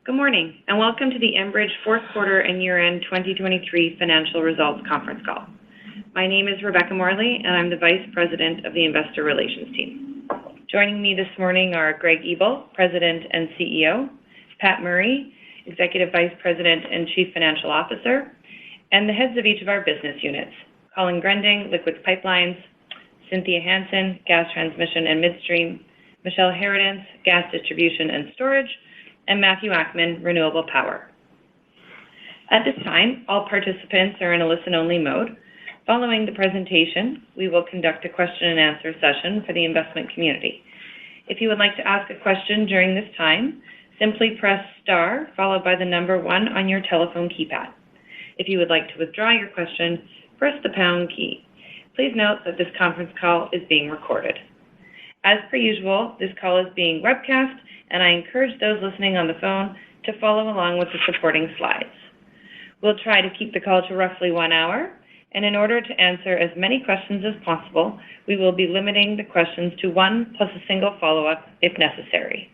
Good morning, and welcome to the Enbridge fourth quarter and year-end 2023 financial results conference call. My name is Rebecca Morley, and I'm the Vice President of the Investor Relations team. Joining me this morning are Greg Ebel, President and CEO, Pat Murray, Executive Vice President and Chief Financial Officer, and the heads of each of our business units, Colin Grending, Liquids Pipelines, Cynthia Hansen, Gas Transmission and Midstream, Michelle Harradence, Gas Distribution and Storage, and Matthew Ackman, Renewable Power. At this time, all participants are in a listen-only mode. Following the presentation, we will conduct a question and answer session for the investment community. If you would like to ask a question during this time, simply press star followed by the number 1 on your telephone keypad. If you would like to withdraw your question, press the pound key. Please note that this conference call is being recorded. As per usual, this call is being webcast, and I encourage those listening on the phone to follow along with the supporting slides. We'll try to keep the call to roughly 1 hour, and in order to answer as many questions as possible, we will be limiting the questions to 1 plus a single follow-up if necessary.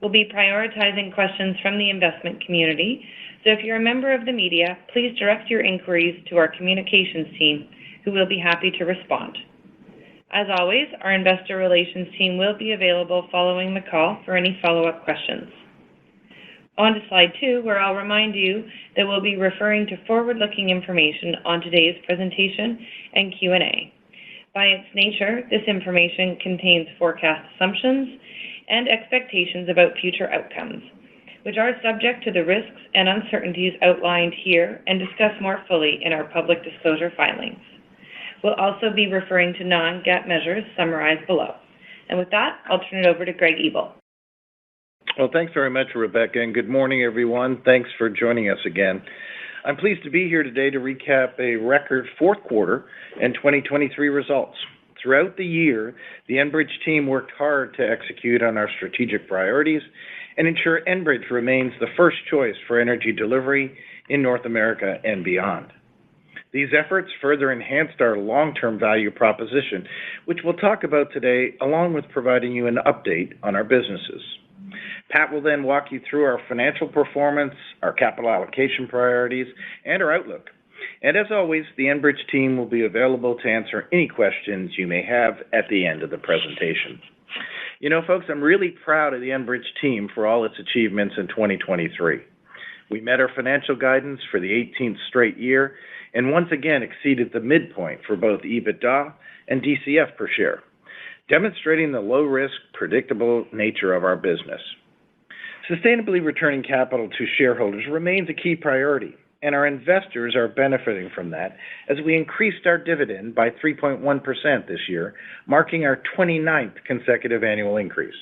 We'll be prioritizing questions from the investment community, so if you're a member of the media, please direct your inquiries to our communications team, who will be happy to respond. As always, our investor relations team will be available following the call for any follow-up questions. On to slide 2, where I'll remind you that we'll be referring to forward-looking information on today's presentation and Q&A. By its nature, this information contains forecast assumptions and expectations about future outcomes, which are subject to the risks and uncertainties outlined here and discussed more fully in our public disclosure filings. We'll also be referring to non-GAAP measures summarized below. And with that, I'll turn it over to Greg Ebel. Well, thanks very much, Rebecca, and good morning, everyone. Thanks for joining us again. I'm pleased to be here today to recap a record fourth quarter and 2023 results. Throughout the year, the Enbridge team worked hard to execute on our strategic priorities and ensure Enbridge remains the first choice for energy delivery in North America and beyond. These efforts further enhanced our long-term value proposition, which we'll talk about today, along with providing you an update on our businesses. Pat will then walk you through our financial performance, our capital allocation priorities, and our outlook. And as always, the Enbridge team will be available to answer any questions you may have at the end of the presentation. You know, folks, I'm really proud of the Enbridge team for all its achievements in 2023. We met our financial guidance for the 18th straight year and once again exceeded the midpoint for both EBITDA and DCF per share, demonstrating the low-risk, predictable nature of our business. Sustainably returning capital to shareholders remains a key priority, and our investors are benefiting from that as we increased our dividend by 3.1% this year, marking our 29th consecutive annual increase.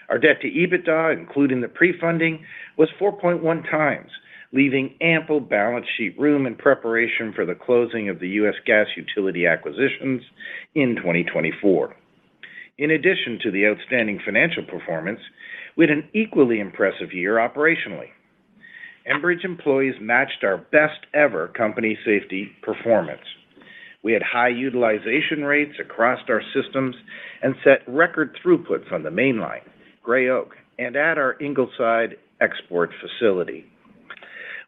Our debt to EBITDA, including the pre-funding, was 4.1 times, leaving ample balance sheet room in preparation for the closing of the U.S. gas utility acquisitions in 2024. In addition to the outstanding financial performance, we had an equally impressive year operationally. Enbridge employees matched our best ever company safety performance. We had high utilization rates across our systems and set record throughputs on the Mainline, Gray Oak, and at our Ingleside export facility.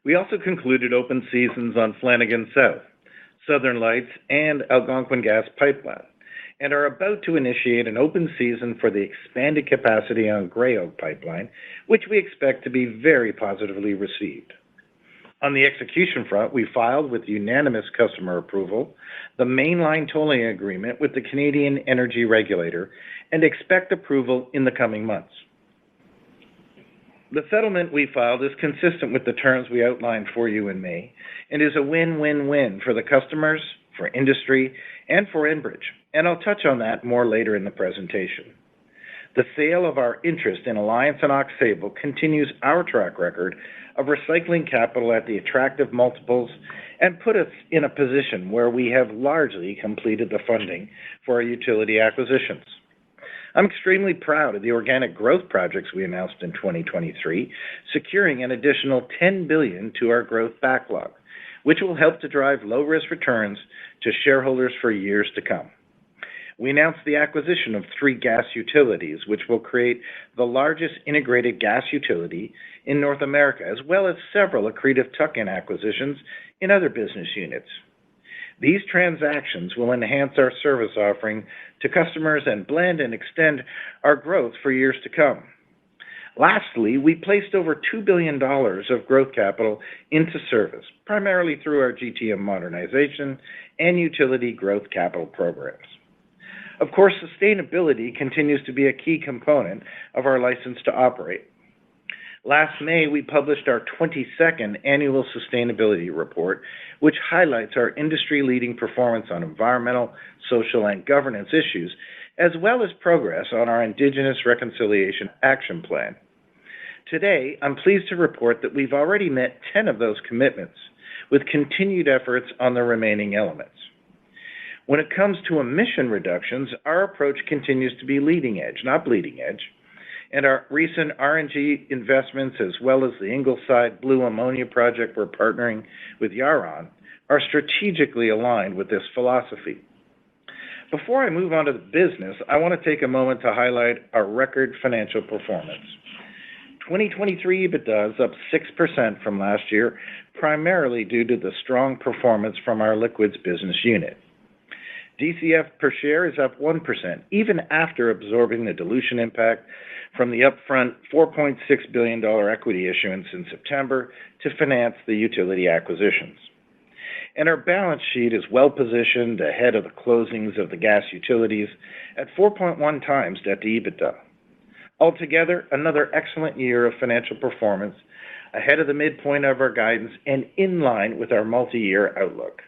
We also concluded open seasons on Flanagan South, Southern Lights, and Algonquin Gas Pipeline, and are about to initiate an open season for the expanded capacity on Gray Oak Pipeline, which we expect to be very positively received. On the execution front, we filed with unanimous customer approval the Mainline tolling agreement with the Canadian Energy Regulator and expect approval in the coming months. The settlement we filed is consistent with the terms we outlined for you in May and is a win-win-win for the customers, for industry, and for Enbridge, and I'll touch on that more later in the presentation. The sale of our interest in Alliance and Aux Sable continues our track record of recycling capital at the attractive multiples and put us in a position where we have largely completed the funding for our utility acquisitions. I'm extremely proud of the organic growth projects we announced in 2023, securing an additional $10 billion to our growth backlog, which will help to drive low-risk returns to shareholders for years to come. We announced the acquisition of 3 gas utilities, which will create the largest integrated gas utility in North America, as well as several accretive tuck-in acquisitions in other business units. These transactions will enhance our service offering to customers and blend and extend our growth for years to come. Lastly, we placed over $2 billion of growth capital into service, primarily through our GTM modernization and utility growth capital programs. Of course, sustainability continues to be a key component of our license to operate. Last May, we published our 22nd annual sustainability report, which highlights our industry-leading performance on environmental, social, and governance issues, as well as progress on our Indigenous Reconciliation Action Plan. Today, I'm pleased to report that we've already met 10 of those commitments, with continued efforts on the remaining elements. When it comes to emission reductions, our approach continues to be leading edge, not bleeding edge, and our recent RNG investments, as well as the Ingleside Blue Ammonia project we're partnering with Yaron, are strategically aligned with this philosophy. Before I move on to the business, I want to take a moment to highlight our record financial performance. 2023 EBITDA is up 6% from last year, primarily due to the strong performance from our liquids business unit. DCF per share is up 1%, even after absorbing the dilution impact from the upfront $4.6 billion equity issuance in September to finance the utility acquisitions. And our balance sheet is well positioned ahead of the closings of the gas utilities at 4.1 times debt to EBITDA. Altogether, another excellent year of financial performance ahead of the midpoint of our guidance and in line with our multi-year outlook.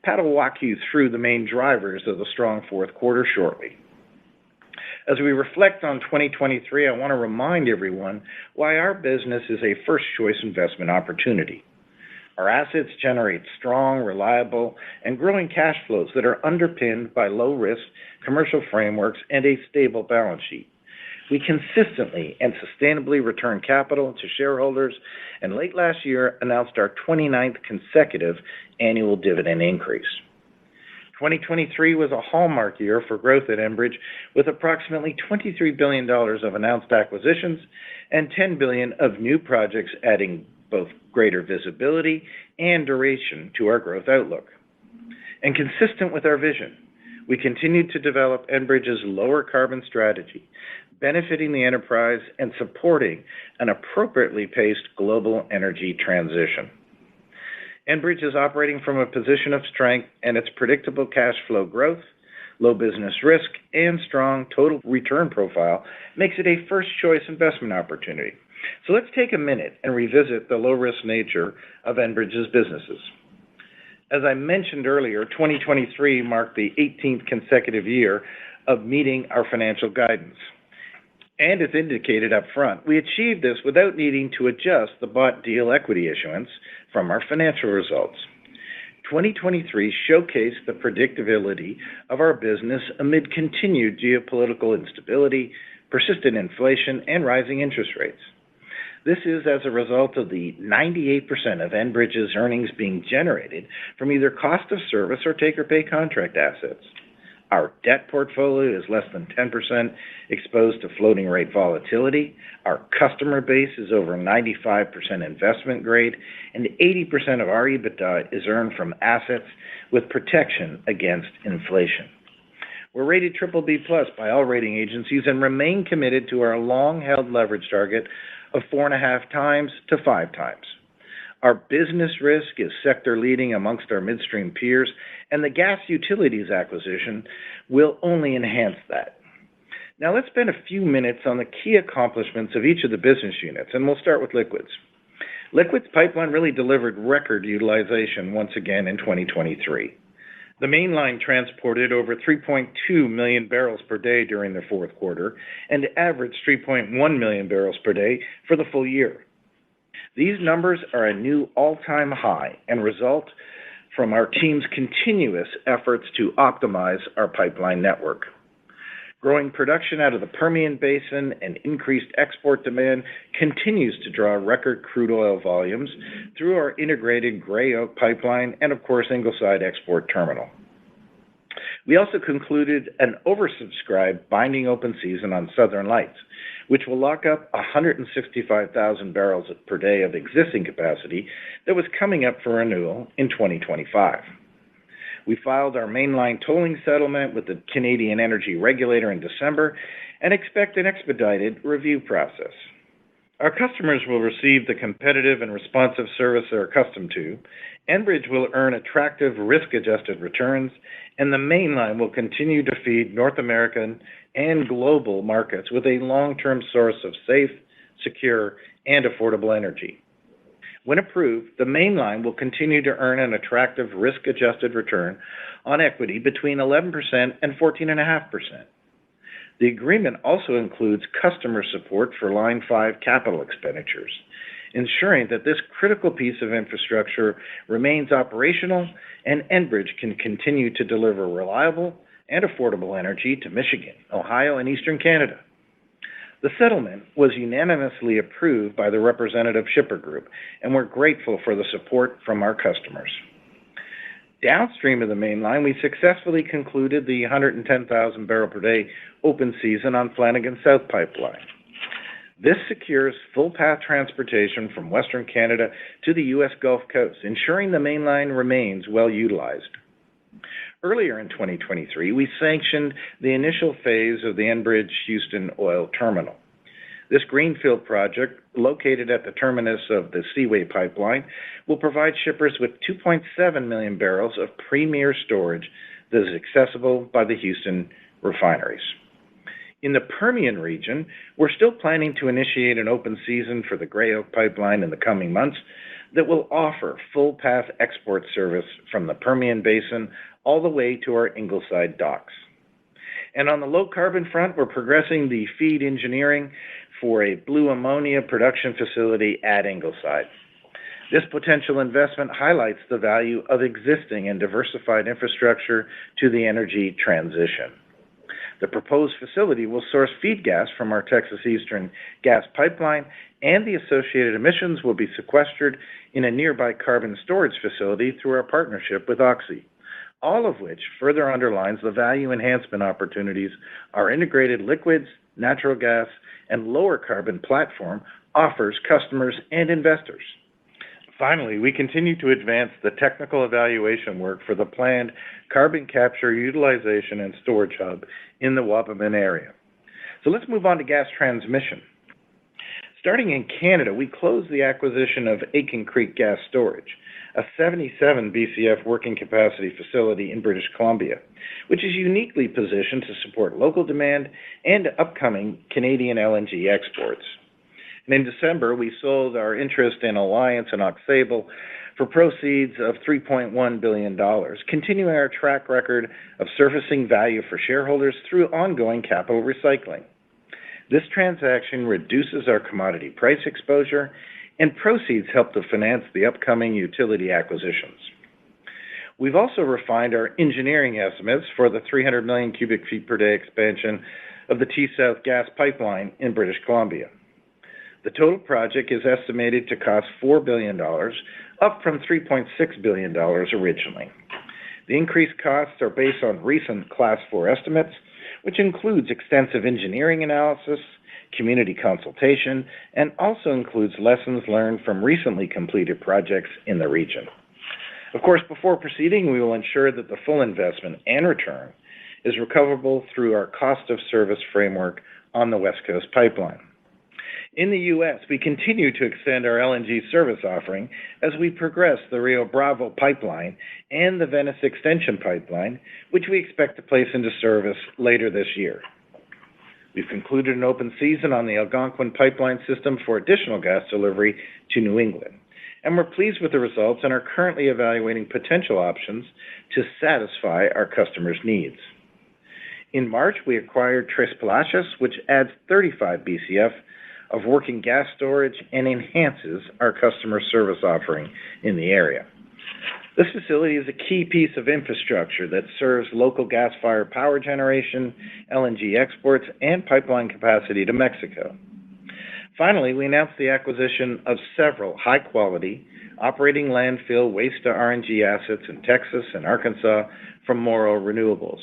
Pat will walk you through the main drivers of the strong fourth quarter shortly. As we reflect on 2023, I want to remind everyone why our business is a first-choice investment opportunity. Our assets generate strong, reliable, and growing cash flows that are underpinned by low-risk commercial frameworks and a stable balance sheet. We consistently and sustainably return capital to shareholders, and late last year announced our 29th consecutive annual dividend increase. 2023 was a hallmark year for growth at Enbridge, with approximately $23 billion of announced acquisitions and $10 billion of new projects, adding both greater visibility and duration to our growth outlook. And consistent with our vision, we continued to develop Enbridge's lower carbon strategy, benefiting the enterprise and supporting an appropriately paced global energy transition. Enbridge is operating from a position of strength, and its predictable cash flow growth, low business risk, and strong total return profile makes it a first-choice investment opportunity. So let's take a minute and revisit the low-risk nature of Enbridge's businesses. As I mentioned earlier, 2023 marked the 18th consecutive year of meeting our financial guidance. And as indicated up front, we achieved this without needing to adjust the bought deal equity issuance from our financial results. 2023 showcased the predictability of our business amid continued geopolitical instability, persistent inflation, and rising interest rates. This is as a result of the 98% of Enbridge's earnings being generated from either cost of service or take-or-pay contract assets. Our debt portfolio is less than 10% exposed to floating rate volatility. Our customer base is over 95% investment grade, and 80% of our EBITDA is earned from assets with protection against inflation. We're rated BBB+ by all rating agencies and remain committed to our long-held leverage target of 4.5 times to 5 times. Our business risk is sector-leading amongst our midstream peers, and the gas utilities acquisition will only enhance that. Now let's spend a few minutes on the key accomplishments of each of the business units, and we'll start with liquids. Liquids Pipeline really delivered record utilization once again in 2023. The mainline transported over 3.2 million barrels per day during the fourth quarter and averaged 3.1 million barrels per day for the full year. These numbers are a new all-time high and result from our team's continuous efforts to optimize our pipeline network. Growing production out of the Permian Basin and increased export demand continues to draw record crude oil volumes through our integrated Gray Oak pipeline and, of course, Ingleside Export Terminal. We also concluded an oversubscribed binding open season on Southern Lights, which will lock up 165,000 barrels per day of existing capacity that was coming up for renewal in 2025. We filed our mainline tolling settlement with the Canadian Energy Regulator in December and expect an expedited review process. Our customers will receive the competitive and responsive service they're accustomed to. Enbridge will earn attractive risk-adjusted returns, and the mainline will continue to feed North American and global markets with a long-term source of safe, secure, and affordable energy. When approved, the mainline will continue to earn an attractive risk-adjusted return on equity between 11% and 14.5%. The agreement also includes customer support for Line 5 capital expenditures, ensuring that this critical piece of infrastructure remains operational and Enbridge can continue to deliver reliable and affordable energy to Michigan, Ohio, and Eastern Canada. The settlement was unanimously approved by the representative shipper group, and we're grateful for the support from our customers. Downstream of the mainline, we successfully concluded the 110,000 barrel per day open season on Flanagan South Pipeline. This secures full path transportation from Western Canada to the U.S. Gulf Coast, ensuring the mainline remains well utilized. Earlier in 2023, we sanctioned the initial phase of the Enbridge Houston Oil Terminal. This greenfield project, located at the terminus of the Seaway Pipeline, will provide shippers with 2.7 million barrels of premier storage that is accessible by the Houston refineries. In the Permian region, we're still planning to initiate an open season for the Gray Oak Pipeline in the coming months that will offer full path export service from the Permian Basin all the way to our Ingleside docks. And on the low carbon front, we're progressing the FEED engineering for a blue ammonia production facility at Ingleside. This potential investment highlights the value of existing and diversified infrastructure to the energy transition. The proposed facility will source feed gas from our Texas Eastern gas pipeline, and the associated emissions will be sequestered in a nearby carbon storage facility through our partnership with Oxy, all of which further underlines the value enhancement opportunities our integrated liquids, natural gas, and lower carbon platform offers customers and investors. Finally, we continue to advance the technical evaluation work for the planned carbon capture, utilization, and storage hub in the Wabamun area. So let's move on to gas transmission. Starting in Canada, we closed the acquisition of Aitken Creek Gas Storage, a 77 BCF working capacity facility in British Columbia, which is uniquely positioned to support local demand and upcoming Canadian LNG exports. And in December, we sold our interest in Alliance and Aux Sable for proceeds of $3.1 billion, continuing our track record of surfacing value for shareholders through ongoing capital recycling. This transaction reduces our commodity price exposure, and proceeds help to finance the upcoming utility acquisitions. We've also refined our engineering estimates for the 300 million cubic feet per day expansion of the T-South gas pipeline in British Columbia. The total project is estimated to cost $4 billion, up from $3.6 billion originally. The increased costs are based on recent Class 4 estimates, which includes extensive engineering analysis, community consultation, and also includes lessons learned from recently completed projects in the region. Of course, before proceeding, we will ensure that the full investment and return is recoverable through our cost of service framework on the West Coast Pipeline. In the U.S., we continue to extend our LNG service offering as we progress the Rio Bravo pipeline and the Venice Extension pipeline, which we expect to place into service later this year. We've concluded an open season on the Algonquin pipeline system for additional gas delivery to New England, and we're pleased with the results and are currently evaluating potential options to satisfy our customers' needs. In March, we acquired Tres Palacios, which adds 35 BCF of working gas storage and enhances our customer service offering in the area. This facility is a key piece of infrastructure that serves local gas-fired power generation, LNG exports, and pipeline capacity to Mexico. Finally, we announced the acquisition of several high-quality operating landfill waste-to-RNG assets in Texas and Arkansas from Morrow Renewables.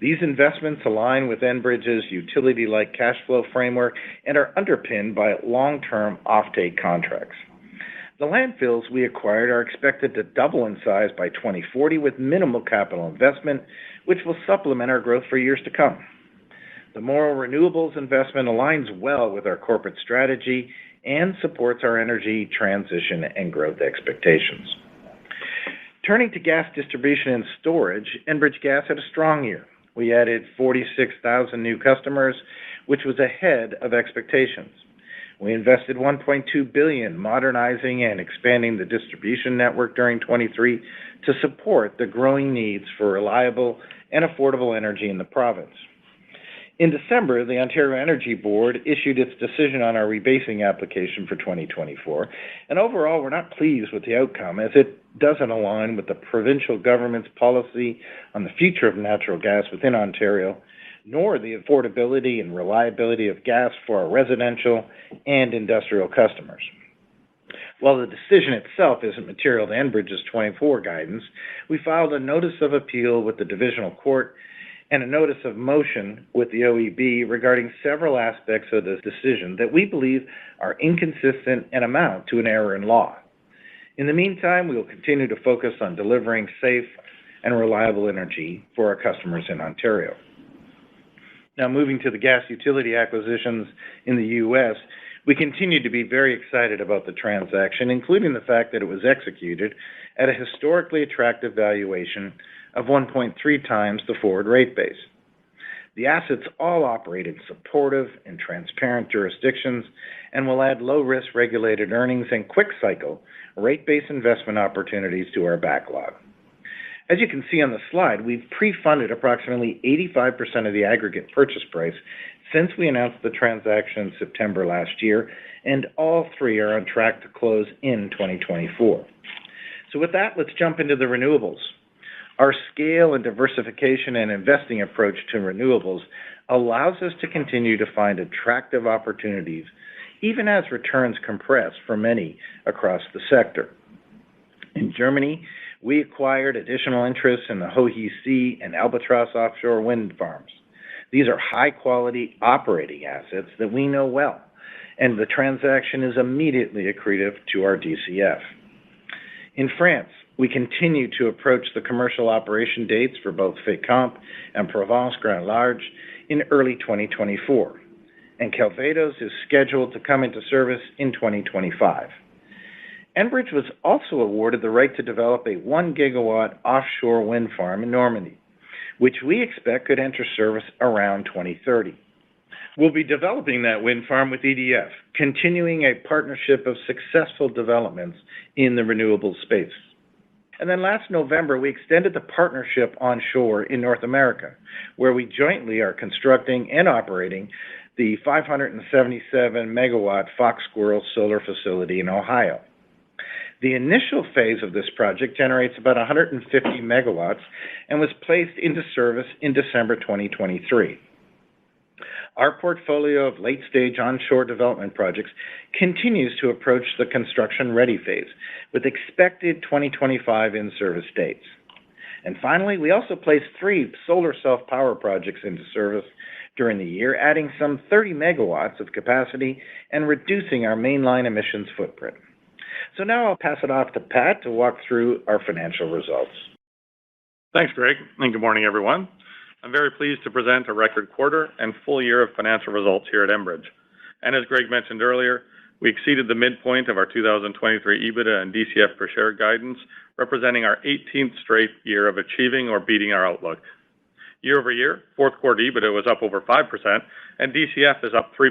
These investments align with Enbridge's utility-like cash flow framework and are underpinned by long-term offtake contracts. The landfills we acquired are expected to double in size by 2040 with minimal capital investment, which will supplement our growth for years to come. The Morrow Renewables investment aligns well with our corporate strategy and supports our energy transition and growth expectations. Turning to gas distribution and storage, Enbridge Gas had a strong year. We added 46,000 new customers, which was ahead of expectations. We invested $1.2 billion modernizing and expanding the distribution network during 23 to support the growing needs for reliable and affordable energy in the province. In December, the Ontario Energy Board issued its decision on our rebasing application for 2024, and overall we're not pleased with the outcome as it doesn't align with the provincial government's policy on the future of natural gas within Ontario, nor the affordability and reliability of gas for our residential and industrial customers. While the decision itself isn't material to Enbridge's 24 guidance, we filed a notice of appeal with the Divisional Court and a notice of motion with the OEB regarding several aspects of this decision that we believe are inconsistent and amount to an error in law. In the meantime, we will continue to focus on delivering safe and reliable energy for our customers in Ontario. Now, moving to the gas utility acquisitions in the U.S., we continue to be very excited about the transaction, including the fact that it was executed at a historically attractive valuation of 1.3 times the forward rate base. The assets all operate in supportive and transparent jurisdictions and will add low-risk regulated earnings and quick-cycle rate-based investment opportunities to our backlog. As you can see on the slide, we've pre-funded approximately 85% of the aggregate purchase price since we announced the transaction in September last year, and all three are on track to close in 2024. So with that, let's jump into the renewables. Our scale and diversification and investing approach to renewables allows us to continue to find attractive opportunities, even as returns compress for many across the sector. In Germany, we acquired additional interests in the Hohe See and Albatross offshore wind farms. These are high-quality operating assets that we know well, and the transaction is immediately accretive to our DCF. In France, we continue to approach the commercial operation dates for both Fécamp and Provence Grand Large in early 2024, and Calvados is scheduled to come into service in 2025. Enbridge was also awarded the right to develop a 1-gigawatt offshore wind farm in Normandy, which we expect could enter service around 2030. We'll be developing that wind farm with EDF, continuing a partnership of successful developments in the renewable space. And then last November, we extended the partnership onshore in North America, where we jointly are constructing and operating the 577-megawatt Fox Squirrel solar facility in Ohio. The initial phase of this project generates about 150 megawatts and was placed into service in December 2023. Our portfolio of late-stage onshore development projects continues to approach the construction-ready phase, with expected 2025 in-service dates. And finally, we also placed 3 solar self-power projects into service during the year, adding some 30 megawatts of capacity and reducing our mainline emissions footprint. So now I'll pass it off to Pat to walk through our financial results. Thanks, Greg, and good morning, everyone. I'm very pleased to present a record quarter and full year of financial results here at Enbridge. And as Greg mentioned earlier, we exceeded the midpoint of our 2023 EBITDA and DCF per share guidance, representing our 18th straight year of achieving or beating our outlook. Year over year, fourth quarter EBITDA was up over 5%, and DCF is up 3%.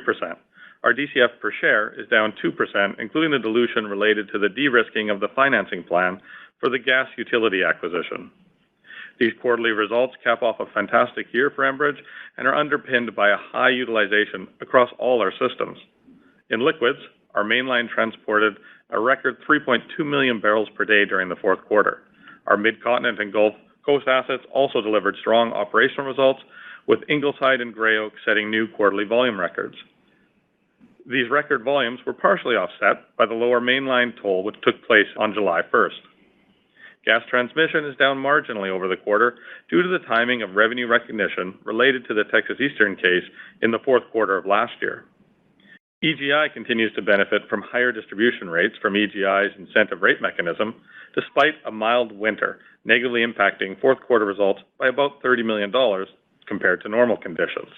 Our DCF per share is down 2%, including the dilution related to the de-risking of the financing plan for the gas utility acquisition. These quarterly results cap off a fantastic year for Enbridge and are underpinned by a high utilization across all our systems. In liquids, our mainline transported a record 3.2 million barrels per day during the fourth quarter. Our Mid-Continent and Gulf Coast assets also delivered strong operational results, with Ingleside and Gray Oak setting new quarterly volume records. These record volumes were partially offset by the lower mainline toll which took place on July 1st. Gas transmission is down marginally over the quarter due to the timing of revenue recognition related to the Texas Eastern case in the fourth quarter of last year. EGI continues to benefit from higher distribution rates from EGI's incentive rate mechanism, despite a mild winter, negatively impacting fourth quarter results by about $30 million compared to normal conditions.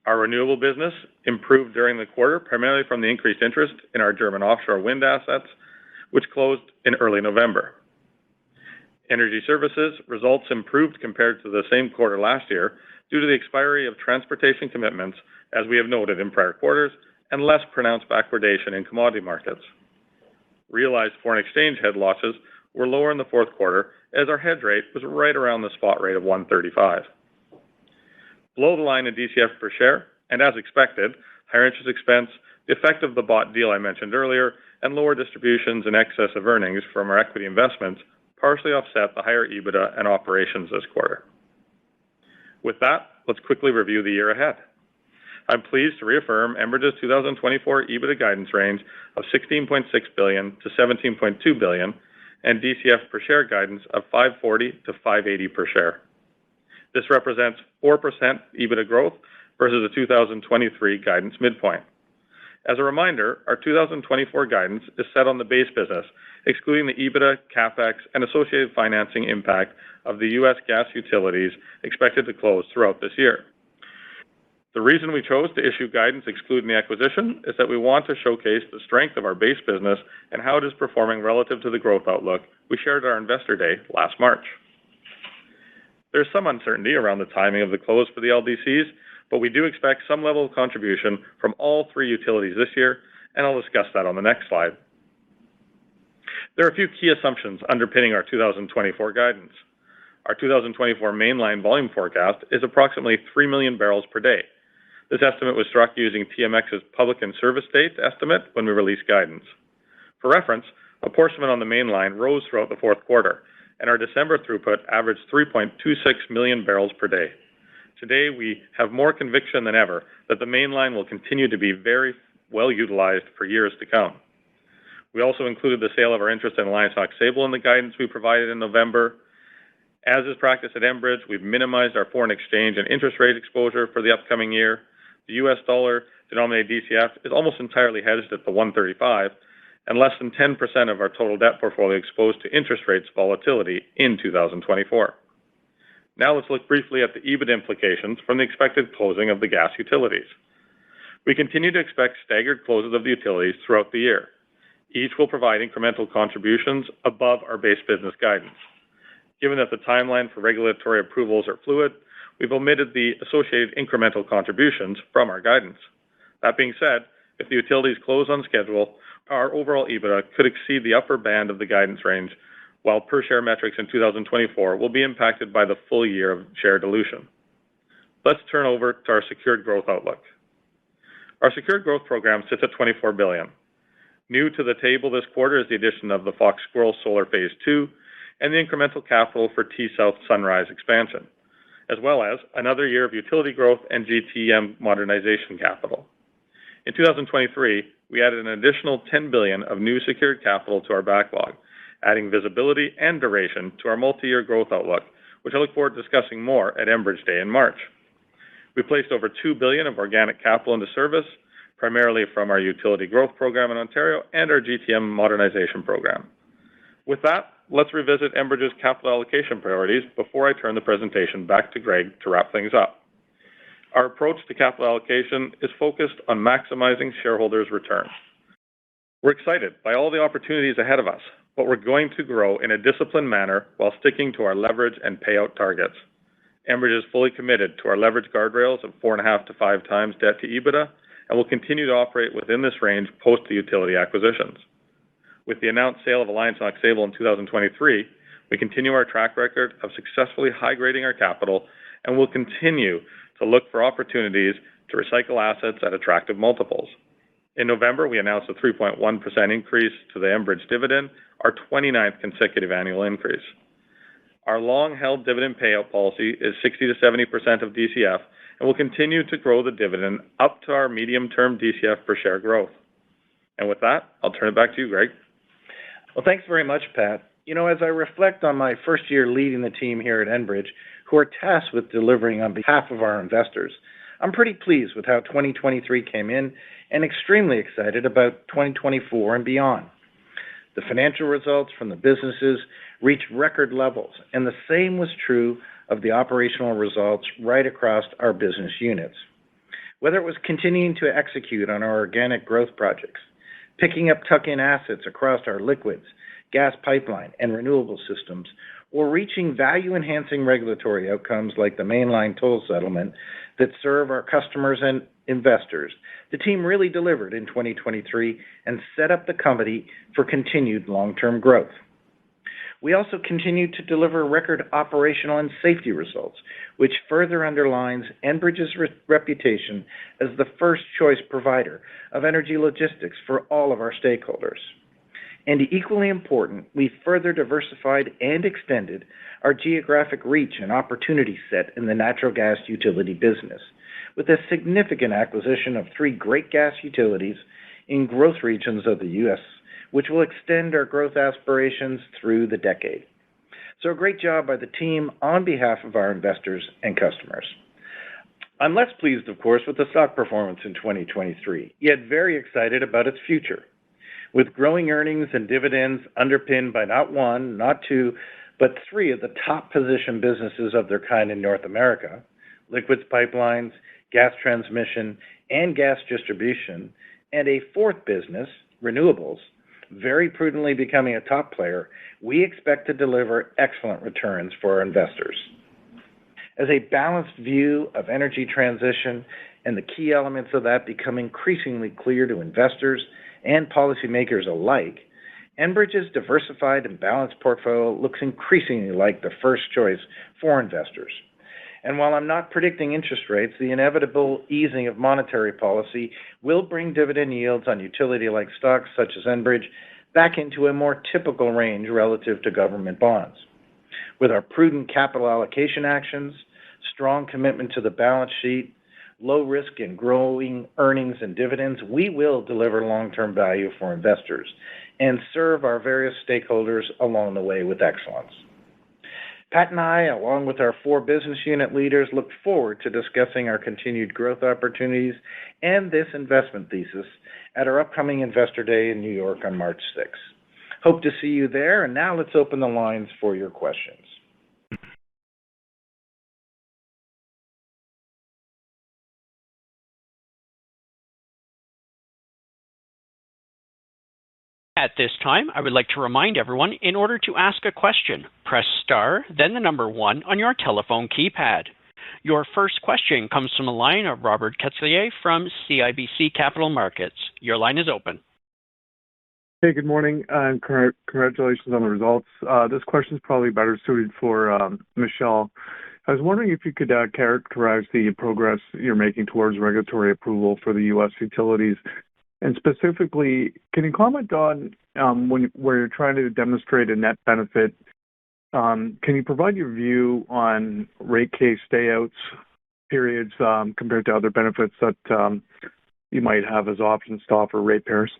Our renewable business improved during the quarter, primarily from the increased interest in our German offshore wind assets, which closed in early November. Energy services results improved compared to the same quarter last year due to the expiry of transportation commitments, as we have noted in prior quarters, and less pronounced backwardation in commodity markets. Realized foreign exchange hedge losses were lower in the fourth quarter, as our hedge rate was right around the spot rate of 1.35. Below the line in DCF per share, and as expected, higher interest expense, the effect of the bought deal I mentioned earlier, and lower distributions in excess of earnings from our equity investments partially offset the higher EBITDA and operations this quarter. With that, let's quickly review the year ahead. I'm pleased to reaffirm Enbridge's 2024 EBITDA guidance range of $16.6 billion to $17.2 billion and DCF per share guidance of $5.40 to $5.80 per share. This represents 4% EBITDA growth versus the 2023 guidance midpoint. As a reminder, our 2024 guidance is set on the base business, excluding the EBITDA, CapEx, and associated financing impact of the U.S. gas utilities expected to close throughout this year. The reason we chose to issue guidance excluding the acquisition is that we want to showcase the strength of our base business and how it is performing relative to the growth outlook we shared at our Investor Day last March. There's some uncertainty around the timing of the close for the LDCs, but we do expect some level of contribution from all three utilities this year, and I'll discuss that on the next slide. There are a few key assumptions underpinning our 2024 guidance. Our 2024 mainline volume forecast is approximately 3 million barrels per day. This estimate was struck using TMX's public and service date estimate when we released guidance. For reference, apportionment on the mainline rose throughout the fourth quarter, and our December throughput averaged 3.26 million barrels per day. Today, we have more conviction than ever that the mainline will continue to be very well utilized for years to come. We also included the sale of our interest in Alliance Aux Sable in the guidance we provided in November. As is practice at Enbridge, we've minimized our foreign exchange and interest rate exposure for the upcoming year. The U.S. dollar-denominated DCF is almost entirely hedged at the 1.35, and less than 10% of our total debt portfolio exposed to interest rates volatility in 2024. Now let's look briefly at the EBIT implications from the expected closing of the gas utilities. We continue to expect staggered closes of the utilities throughout the year. Each will provide incremental contributions above our base business guidance. Given that the timeline for regulatory approvals are fluid, we've omitted the associated incremental contributions from our guidance. That being said, if the utilities close on schedule, our overall EBITDA could exceed the upper band of the guidance range, while per-share metrics in 2024 will be impacted by the full year of share dilution. Let's turn over to our secured growth outlook. Our secured growth program sits at $24 billion. New to the table this quarter is the addition of the Fox Squirrel Solar Phase 2 and the incremental capital for T-South Sunrise expansion, as well as another year of utility growth and GTM modernization capital. In 2023, we added an additional $10 billion of new secured capital to our backlog, adding visibility and duration to our multi-year growth outlook, which I look forward to discussing more at Enbridge Day in March. We placed over $2 billion of organic capital into service, primarily from our utility growth program in Ontario and our GTM modernization program. With that, let's revisit Enbridge's capital allocation priorities before I turn the presentation back to Greg to wrap things up. Our approach to capital allocation is focused on maximizing shareholders' returns. We're excited by all the opportunities ahead of us, but we're going to grow in a disciplined manner while sticking to our leverage and payout targets. Enbridge is fully committed to our leverage guardrails of 4.5 to 5 times debt to EBITDA, and will continue to operate within this range post the utility acquisitions. With the announced sale of Alliance Aux Sable in 2023, we continue our track record of successfully high-grading our capital, and will continue to look for opportunities to recycle assets at attractive multiples. In November, we announced a 3.1% increase to the Enbridge dividend, our 29th consecutive annual increase. Our long-held dividend payout policy is 60 to 70% of DCF, and will continue to grow the dividend up to our medium-term DCF per share growth. And with that, I'll turn it back to you, Greg. Well, thanks very much, Pat. You know, as I reflect on my first year leading the team here at Enbridge, who are tasked with delivering on behalf of our investors, I'm pretty pleased with how 2023 came in and extremely excited about 2024 and beyond. The financial results from the businesses reached record levels, and the same was true of the operational results right across our business units. Whether it was continuing to execute on our organic growth projects, picking up tuck-in assets across our liquids, gas pipeline, and renewable systems, or reaching value-enhancing regulatory outcomes like the mainline toll settlement that serve our customers and investors, the team really delivered in 2023 and set up the company for continued long-term growth. We also continued to deliver record operational and safety results, which further underlines Enbridge's reputation as the first-choice provider of energy logistics for all of our stakeholders. And equally important, we further diversified and extended our geographic reach and opportunity set in the natural gas utility business, with a significant acquisition of 3 great gas utilities in growth regions of the U.S., which will extend our growth aspirations through the decade. So a great job by the team on behalf of our investors and customers. I'm less pleased, of course, with the stock performance in 2023, yet very excited about its future. With growing earnings and dividends underpinned by not 1, not 2, but 3 of the top position businesses of their kind in North America, liquids pipelines, gas transmission, and gas distribution, and a 4th business, renewables, very prudently becoming a top player, we expect to deliver excellent returns for our investors. As a balanced view of energy transition and the key elements of that become increasingly clear to investors and policymakers alike, Enbridge's diversified and balanced portfolio looks increasingly like the first choice for investors. And while I'm not predicting interest rates, the inevitable easing of monetary policy will bring dividend yields on utility-like stocks such as Enbridge back into a more typical range relative to government bonds. With our prudent capital allocation actions, strong commitment to the balance sheet, low risk and growing earnings and dividends, we will deliver long-term value for investors and serve our various stakeholders along the way with excellence. Pat and I, along with our 4 business unit leaders, look forward to discussing our continued growth opportunities and this investment thesis at our upcoming Investor Day in New York on March 6th. Hope to see you there, and now let's open the lines for your questions. At this time, I would like to remind everyone, in order to ask a question, press star, then the number 1 on your telephone keypad. Your first question comes from the line of Robert Catellier from CIBC Capital Markets. Your line is open. Hey, good morning, and congratulations on the results. This question is probably better suited for Michelle. I was wondering if you could characterize the progress you're making towards regulatory approval for the U.S. utilities. And specifically, can you comment on where you're trying to demonstrate a net benefit? Can you provide your view on rate case stay-outs periods compared to other benefits that you might have as options to offer ratepayers?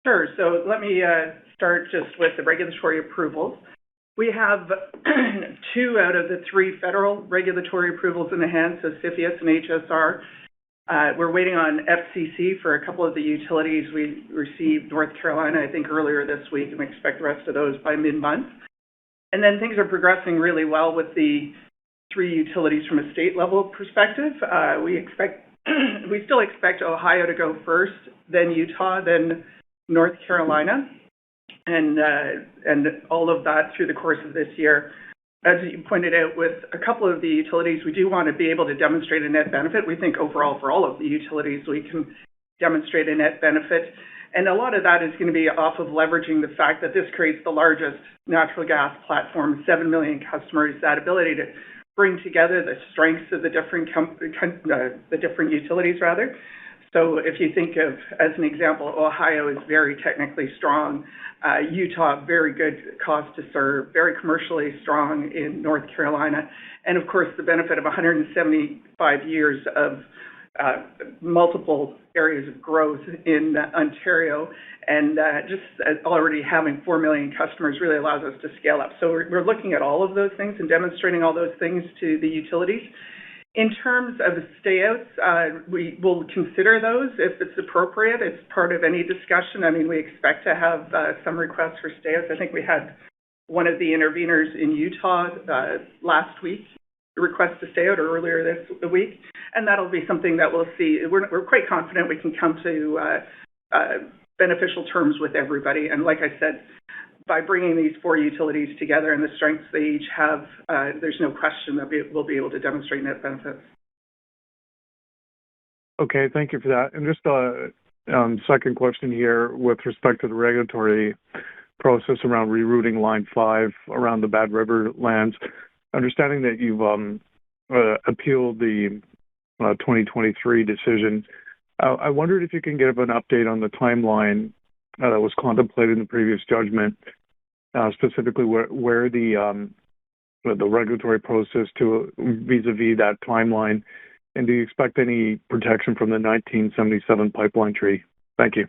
Sure. So let me start just with the regulatory approvals. We have 2 out of the 3 federal regulatory approvals in the hands of CFIUS and HSR. We're waiting on FCC for a couple of the utilities. We received North Carolina, I think, earlier this week, and we expect the rest of those by mid-month. And then things are progressing really well with the 3 utilities from a state-level perspective. We still expect Ohio to go first, then Utah, then North Carolina, and all of that through the course of this year. As you pointed out, with a couple of the utilities, we do want to be able to demonstrate a net benefit. We think overall for all of the utilities, we can demonstrate a net benefit. And a lot of that is going to be off of leveraging the fact that this creates the largest natural gas platform, 7 million customers, that ability to bring together the strengths of the different utilities, rather. So if you think of, as an example, Ohio is very technically strong, Utah, very good cost to serve, very commercially strong in North Carolina, and of course the benefit of 175 years of multiple areas of growth in Ontario, and just already having 4 million customers really allows us to scale up. So we're looking at all of those things and demonstrating all those things to the utilities. In terms of the stay-outs, we will consider those if it's appropriate. It's part of any discussion. I mean, we expect to have some requests for stay-outs. I think we had one of the interveners in Utah last week request to stay out, or earlier this week, and that'll be something that we'll see. We're quite confident we can come to beneficial terms with everybody. And like I said, by bringing these 4 utilities together and the strengths they each have, there's no question that we'll be able to demonstrate net benefits. Okay, thank you for that. And just a second question here with respect to the regulatory process around rerouting Line 5 around the Bad River lands. Understanding that you've appealed the 2023 decision, I wondered if you can give an update on the timeline that was contemplated in the previous judgment, specifically where the regulatory process to vis-a-vis that timeline, and do you expect any protection from the 1977 pipeline tree? Thank you.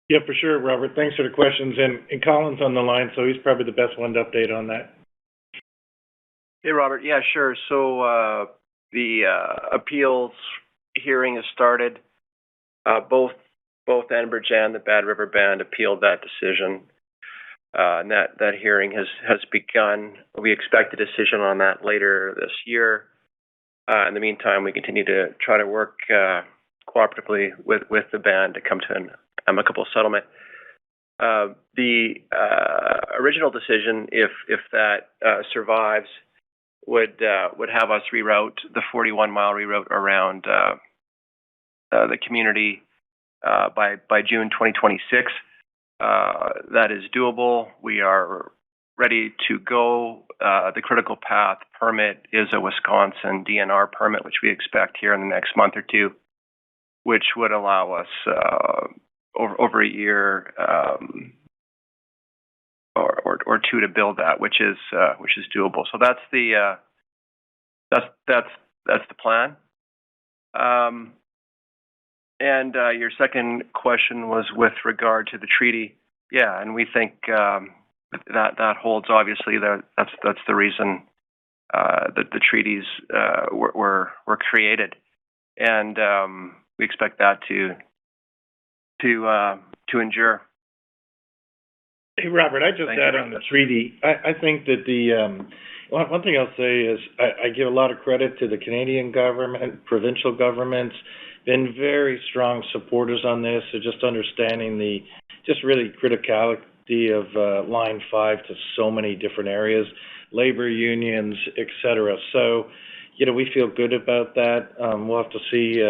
Yeah, for sure, Robert. Thanks for the questions. And Colin's on the line, so he's probably the best one to update on that. Hey, Robert. Yeah, sure. So the appeals hearing has started. Both Enbridge and the Bad River Band appealed that decision, and that hearing has begun. We expect a decision on that later this year. In the meantime, we continue to try to work cooperatively with the band to come to an amicable settlement. The original decision, if that survives, would have us reroute the 41-mile reroute around the community by June 2026. That is doable. We are ready to go. The critical path permit is a Wisconsin DNR permit, which we expect here in the next month or two, which would allow us over a year or two to build that, which is doable. So that's the plan. And your second question was with regard to the treaty. Yeah, and we think that holds. Obviously, that's the reason that the treaties were created, and we expect that to endure. Hey, Robert, I just add on the treaty. I think that the one thing I'll say is I give a lot of credit to the Canadian government, provincial governments, been very strong supporters on this. So just understanding the just really criticality of Line 5 to so many different areas, labor unions, etc. So, we feel good about that. We'll have to see.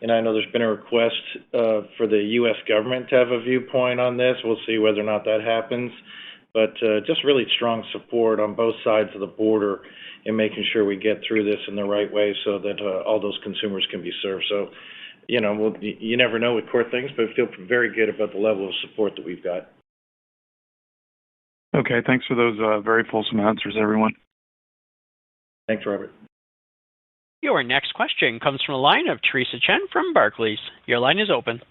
And I know there's been a request for the U.S. government to have a viewpoint on this. We'll see whether or not that happens. But just really strong support on both sides of the border in making sure we get through this in the right way so that all those consumers can be served. So, you never know with court things, but I feel very good about the level of support that we've got. Okay, thanks for those very fulsome answers, everyone. Thanks, Robert. Your next question comes from a line of Teresa Chen from Barclays. Your line is open.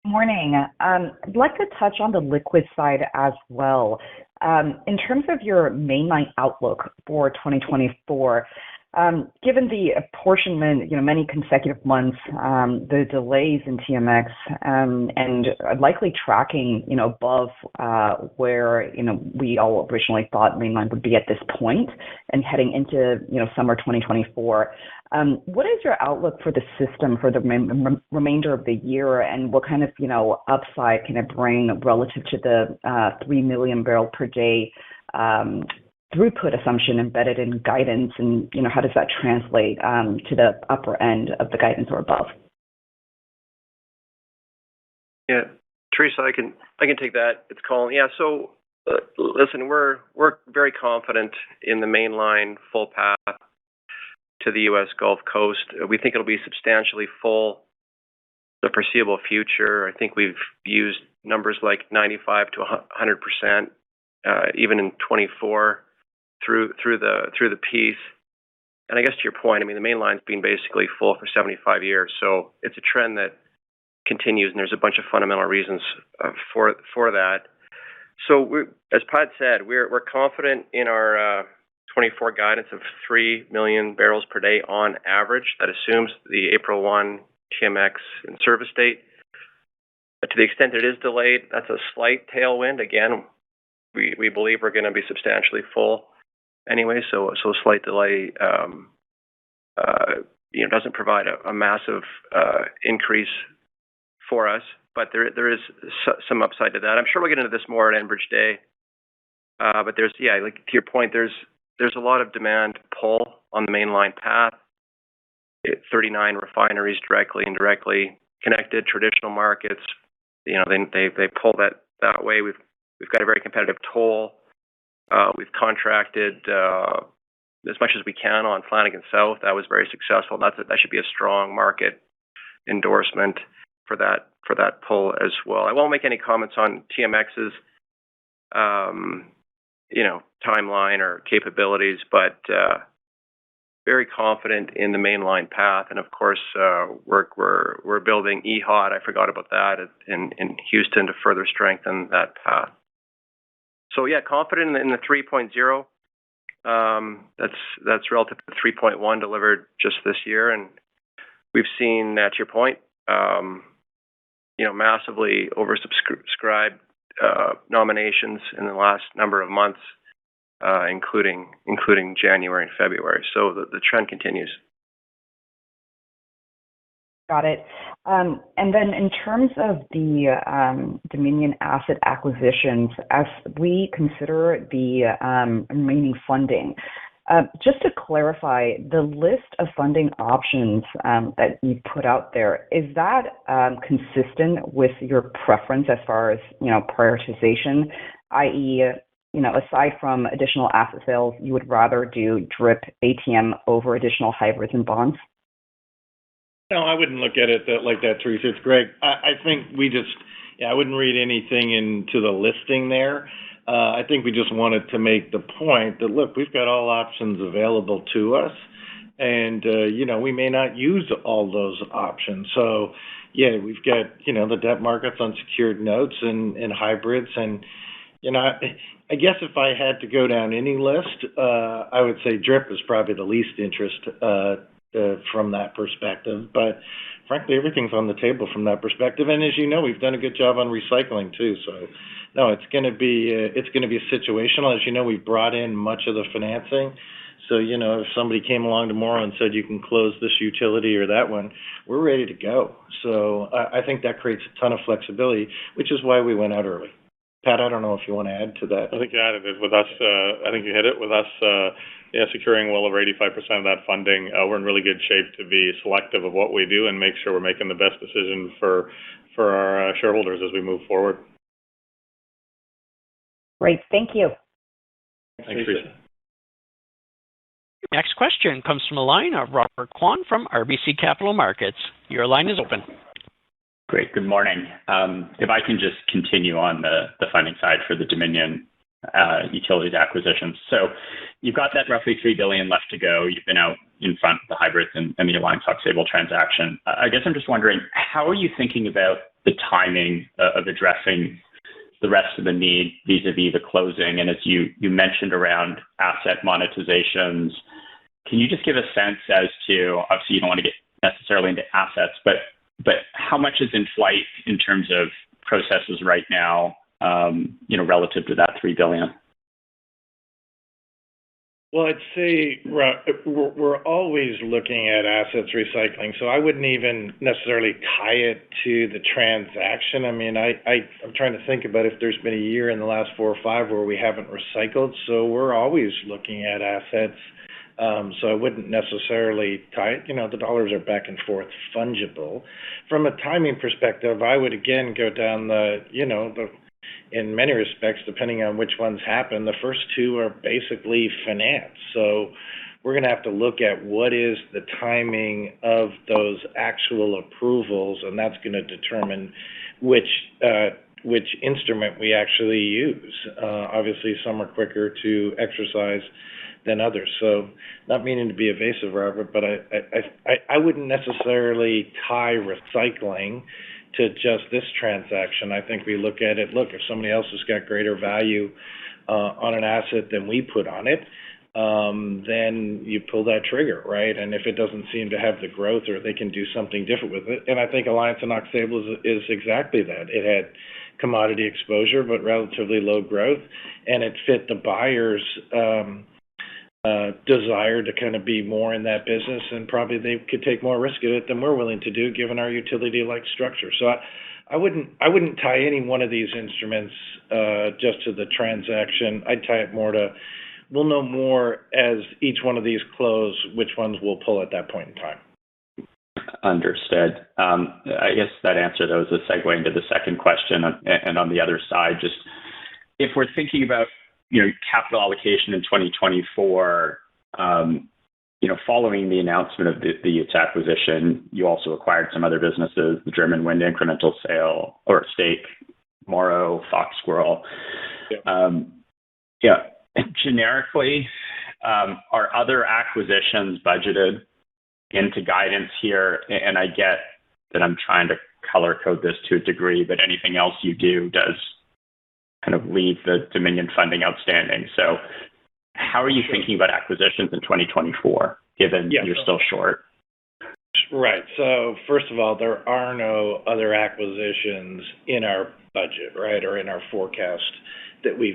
Morning. I'd like to touch on the liquid side as well. In terms of your mainline outlook for 2024, given the apportionment, many consecutive months, the delays in TMX, and likely tracking, above where, we all originally thought mainline would be at this point and heading into, summer 2024, what is your outlook for the system for the remainder of the year, and what kind of, upside can it bring relative to the 3 million barrel per day throughput assumption embedded in guidance, and how does that translate to the upper end of the guidance or above? Yeah, Teresa, I can take that. It's Colin. Yeah, so listen, we're very confident in the mainline full path to the U.S. Gulf Coast. We think it'll be substantially full the foreseeable future. I think we've used numbers like 95 to 100%, even in 24 through the piece. And I guess to your point, I mean, the main line's been basically full for 75 years, so it's a trend that continues, and there's a bunch of fundamental reasons for that. So, as Pat said, we're confident in our 24 guidance of 3 million barrels per day on average. That assumes the April 1 TMX in service date. But to the extent it is delayed, that's a slight tailwind. Again, we believe we're going to be substantially full anyway, so a slight delay doesn't provide a massive increase for us, but there is some upside to that. I'm sure we'll get into this more at Enbridge Day, but there's, like to your point, there's a lot of demand pull on the mainline path. 39 refineries directly, indirectly connected, traditional markets. They pull that way. We've got a very competitive toll. We've contracted as much as we can on Flanagan South. That was very successful. That should be a strong market endorsement for that pull as well. I won't make any comments on TMX's timeline or capabilities, but very confident in the mainline path. And of course, we're building EHOT. I forgot about that in Houston to further strengthen that path. So confident in the 3.0. That's relative to 3.1 delivered just this year, and we've seen, to your point, massively oversubscribed nominations in the last number of months, including January and February. So the trend continues. Got it. And then in terms of the Dominion asset acquisitions, as we consider the remaining funding, just to clarify, the list of funding options that you put out there, is that consistent with your preference as far as, prioritization, i.e., aside from additional asset sales, you would rather do DRIP ATM over additional hybrids and bonds? No, I wouldn't look at it like that, Teresa. It's Greg. I think I wouldn't read anything into the listing there. I think we just wanted to make the point that, look, we've got all options available to us, and, we may not use all those options. So, we've got, the debt markets, unsecured notes and hybrids. And, I guess if I had to go down any list, I would say DRIP is probably the least interest from that perspective. But frankly, everything's on the table from that perspective. And as you know, we've done a good job on recycling too. So no, it's going to be situational. As you know, we've brought in much of the financing. So, if somebody came along tomorrow and said you can close this utility or that one, we're ready to go. So I think that creates a ton of flexibility, which is why we went out early. Pat, I don't know if you want to add to that. I think you added it with us. I think you hit it with us. Securing well over 85% of that funding. We're in really good shape to be selective of what we do and make sure we're making the best decision for our shareholders as we move forward. Great. Thank you. Thanks, Teresa. Next question comes from a line of Robert Kwan from RBC Capital Markets. Your line is open. Great. Good morning. If I can just continue on the funding side for the Dominion utilities acquisitions. So you've got that roughly $3 billion left to go. You've been out in front of the hybrids and the Alliance Aux transaction. I guess I'm just wondering, how are you thinking about the timing of addressing the rest of the need vis-a-vis the closing? And as you mentioned around asset monetizations, can you just give a sense as to, obviously you don't want to get necessarily into assets, but how much is in flight in terms of processes right now, relative to that $3 billion? Well, I'd say we're always looking at assets recycling, so I wouldn't even necessarily tie it to the transaction. I mean, I'm trying to think about if there's been a year in the last 4 or 5 where we haven't recycled, so we're always looking at assets. So I wouldn't necessarily tie it. The dollars are back and forth fungible. From a timing perspective, I would again go down in many respects, depending on which ones happen, the first 2 are basically finance. So we're going to have to look at what is the timing of those actual approvals, and that's going to determine which instrument we actually use. Obviously, some are quicker to exercise than others. So, not meaning to be evasive, Robert, but I wouldn't necessarily tie recycling to just this transaction. I think we look at it, if somebody else has got greater value on an asset than we put on it, then you pull that trigger, right? And if it doesn't seem to have the growth or they can do something different with it, and I think Alliance and Aux Sable is exactly that. It had commodity exposure, but relatively low growth, and it fit the buyer's desire to kind of be more in that business, and probably they could take more risk at it than we're willing to do, given our utility-like structure. So I wouldn't tie any one of these instruments just to the transaction. I'd tie it more to, we'll know more as each one of these close, which ones we'll pull at that point in time. Understood. I guess that answer, though, is a segue into the second question. And on the other side, just if we're thinking about, capital allocation in 2024, following the announcement of the Utes acquisition, you also acquired some other businesses, the German wind incremental sale or stake, Morrow, Fox Squirrel. Generically, are other acquisitions budgeted into guidance here? And I get that I'm trying to color code this to a degree, but anything else you do does kind of leave the Dominion funding outstanding. So how are you thinking about acquisitions in 2024, given you're still short? Right. So first of all, there are no other acquisitions in our budget, right, or in our forecast that we've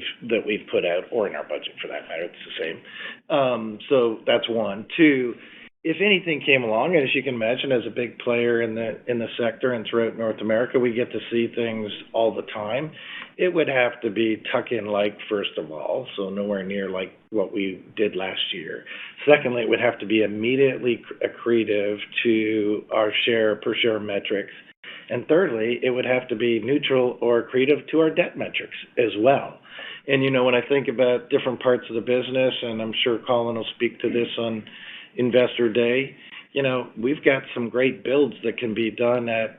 put out, or in our budget for that matter. It's the same. So that's one. Two, if anything came along, as you can imagine, as a big player in the sector and throughout North America, we get to see things all the time. It would have to be tuck-in like, first of all, so nowhere near like what we did last year. Secondly, it would have to be immediately accretive to our per share metrics. And thirdly, it would have to be neutral or accretive to our debt metrics as well. And, when I think about different parts of the business, and I'm sure Colin will speak to this on Investor Day, we've got some great builds that can be done at,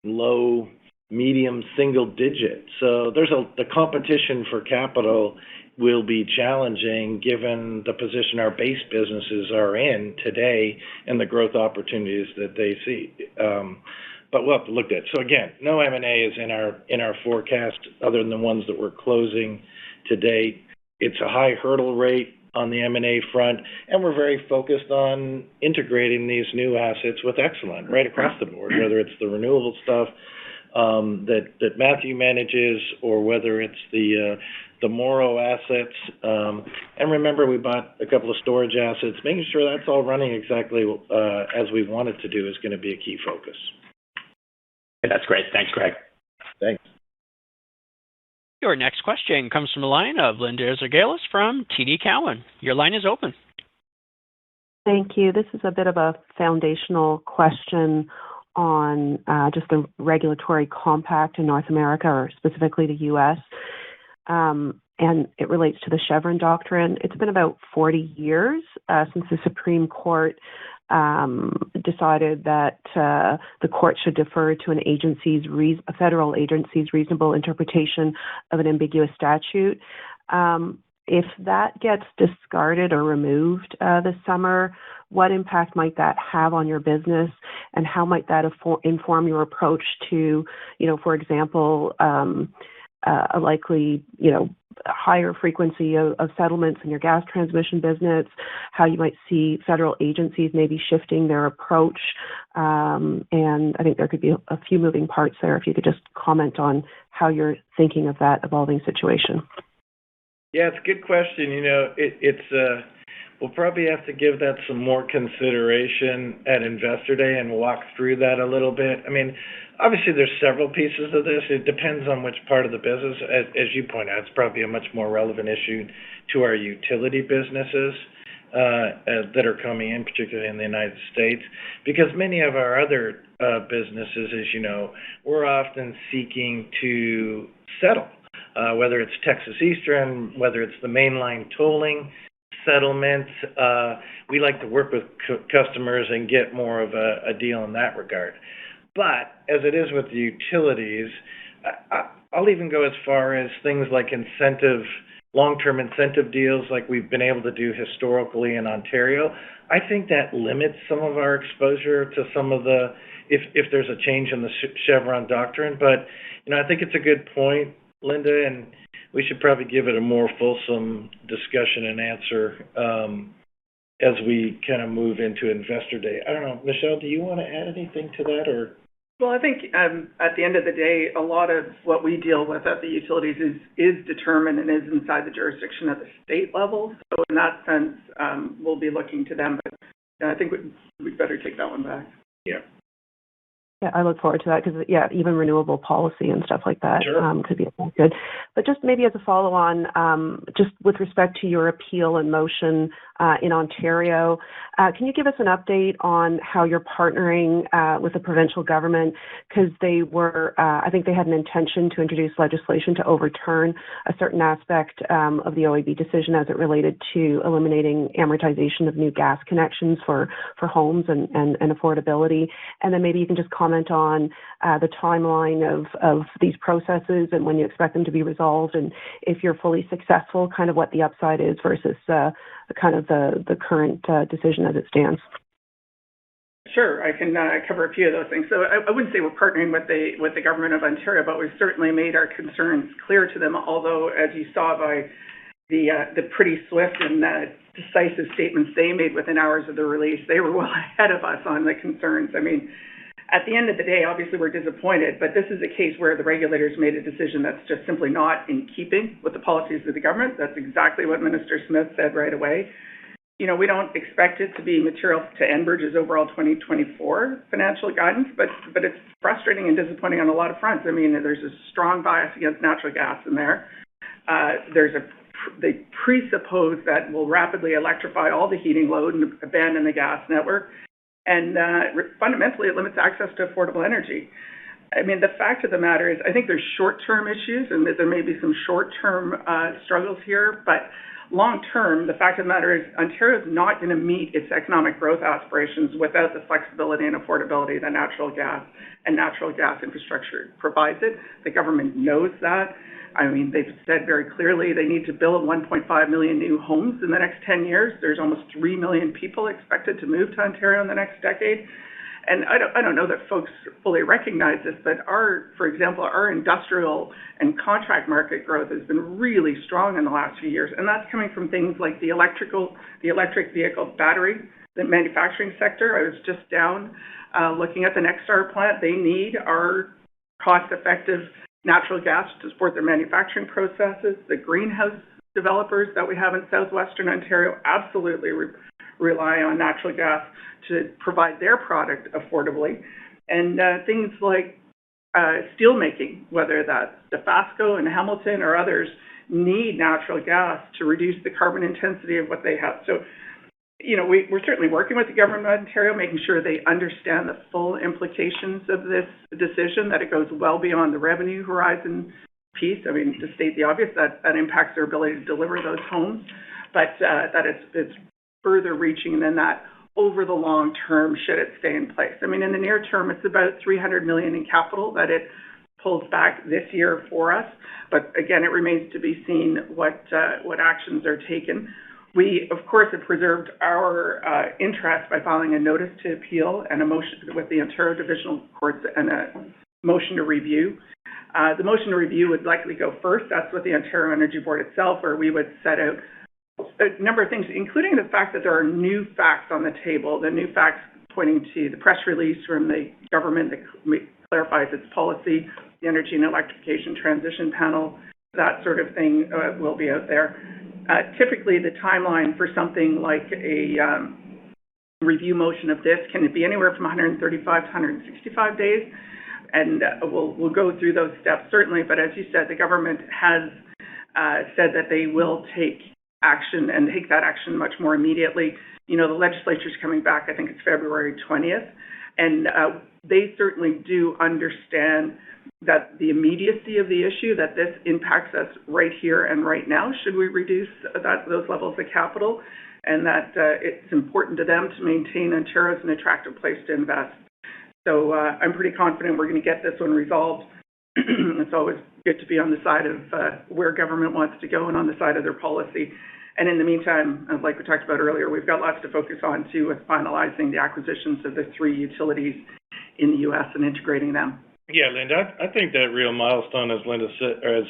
low, medium, single digit. So the competition for capital will be challenging given the position our base businesses are in today and the growth opportunities that they see. But we'll have to look at it. So again, no M&A is in our forecast other than the ones that we're closing to date. It's a high hurdle rate on the M&A front, and we're very focused on integrating these new assets with excellence right across the board, whether it's the renewable stuff that Matthew manages, or whether it's the Morrow assets. And remember, we bought a couple of storage assets. Making sure that's all running exactly as we want it to do is going to be a key focus. That's great. Thanks, Greg. Thanks. Your next question comes from the line of Linda Ezergailis from TD Cowen. Your line is open. Thank you. This is a bit of a foundational question on just the regulatory compact in North America, or specifically the U.S., and it relates to the Chevron doctrine. It's been about 40 years since the Supreme Court decided that the court should defer to a federal agency's reasonable interpretation of an ambiguous statute. If that gets discarded or removed this summer, what impact might that have on your business, and how might that inform your approach to, for example, a likely, higher frequency of settlements in your gas transmission business, how you might see federal agencies maybe shifting their approach? And I think there could be a few moving parts there. If you could just comment on how you're thinking of that evolving situation. Yeah, it's a good question. We'll probably have to give that some more consideration at Investor Day and walk through that a little bit. I mean, obviously there's several pieces of this. It depends on which part of the business. As you point out, it's probably a much more relevant issue to our utility businesses that are coming in, particularly in the United States, because many of our other businesses, as you know, we're often seeking to settle, whether it's Texas Eastern, whether it's the mainline tolling settlement. We like to work with customers and get more of a deal in that regard. But as it is with the utilities, I'll even go as far as things like long-term incentive deals like we've been able to do historically in Ontario. I think that limits some of our exposure to some of if there's a change in the Chevron doctrine. But, I think it's a good point, Linda, and we should probably give it a more fulsome discussion and answer as we kind of move into Investor Day. I don't know, Michelle, do you want to add anything to that? Or? Well, I think at the end of the day, a lot of what we deal with at the utilities is determined and is inside the jurisdiction at the state level. So in that sense, we'll be looking to them. But I think we'd better take that one back. Yeah. Yeah, I look forward to that because, even renewable policy and stuff like that could be good. But just maybe as a follow-on, just with respect to your appeal and motion in Ontario, can you give us an update on how you're partnering with the provincial government? Because they were, I think they had an intention to introduce legislation to overturn a certain aspect of the OEB decision as it related to eliminating amortization of new gas connections for homes and affordability. And then maybe you can just comment on the timeline of these processes and when you expect them to be resolved, and if you're fully successful, kind of what the upside is versus the current decision as it stands. Sure, I can cover a few of those things. So I wouldn't say we're partnering with the government of Ontario, but we've certainly made our concerns clear to them. Although, as you saw by the pretty swift and decisive statements they made within hours of the release, they were well ahead of us on the concerns. I mean, at the end of the day, obviously we're disappointed, but this is a case where the regulators made a decision that's just simply not in keeping with the policies of the government. That's exactly what Minister Smith said right away. We don't expect it to be material to Enbridge's overall 2024 financial guidance, but it's frustrating and disappointing on a lot of fronts. I mean, there's a strong bias against natural gas in there. They presuppose that we'll rapidly electrify all the heating load and abandon the gas network. And fundamentally, it limits access to affordable energy. I mean, the fact of the matter is, I think there's short-term issues and that there may be some short-term struggles here, but long-term, the fact of the matter is Ontario is not going to meet its economic growth aspirations without the flexibility and affordability that natural gas and natural gas infrastructure provides it. The government knows that. I mean, they've said very clearly they need to build 1.5 million new homes in the next 10 years. There's almost 3 million people expected to move to Ontario in the next decade. And I don't know that folks fully recognize this, but for example, our industrial and contract market growth has been really strong in the last few years. And that's coming from things like the electric vehicle battery, the manufacturing sector. I was just down looking at the Nexstar plant. They need our cost-effective natural gas to support their manufacturing processes. The greenhouse developers that we have in southwestern Ontario absolutely rely on natural gas to provide their product affordably. And things like steel making, whether that's Dofasco and Hamilton or others, need natural gas to reduce the carbon intensity of what they have. So, we're certainly working with the government of Ontario, making sure they understand the full implications of this decision, that it goes well beyond the revenue horizon piece. I mean, to state the obvious, that impacts their ability to deliver those homes, but that it's further reaching than that over the long term should it stay in place. I mean, in the near term, it's about $300 million in capital that it pulls back this year for us. But again, it remains to be seen what actions are taken. We, of course, have preserved our interest by filing a notice to appeal and a motion with the Ontario Divisional Courts and a motion to review. The motion to review would likely go first. That's with the Ontario Energy Board itself, where we would set out a number of things, including the fact that there are new facts on the table, the new facts pointing to the press release from the government that clarifies its policy, the Energy and Electrification Transition Panel, that sort of thing will be out there. Typically, the timeline for something like a review motion of this can be anywhere from 135 to 165 days, and we'll go through those steps certainly. But as you said, the government has said that they will take action and take that action much more immediately. The legislature's coming back. I think it's February 20th. And they certainly do understand that the immediacy of the issue, that this impacts us right here and right now, should we reduce those levels of capital, and that it's important to them to maintain Ontario as an attractive place to invest. So I'm pretty confident we're going to get this one resolved. It's always good to be on the side of where government wants to go and on the side of their policy. And in the meantime, like we talked about earlier, we've got lots to focus on, too, with finalizing the acquisitions of the 3 utilities in the U.S. and integrating them. Yeah, Linda, I think that real milestone, as Linda said, or as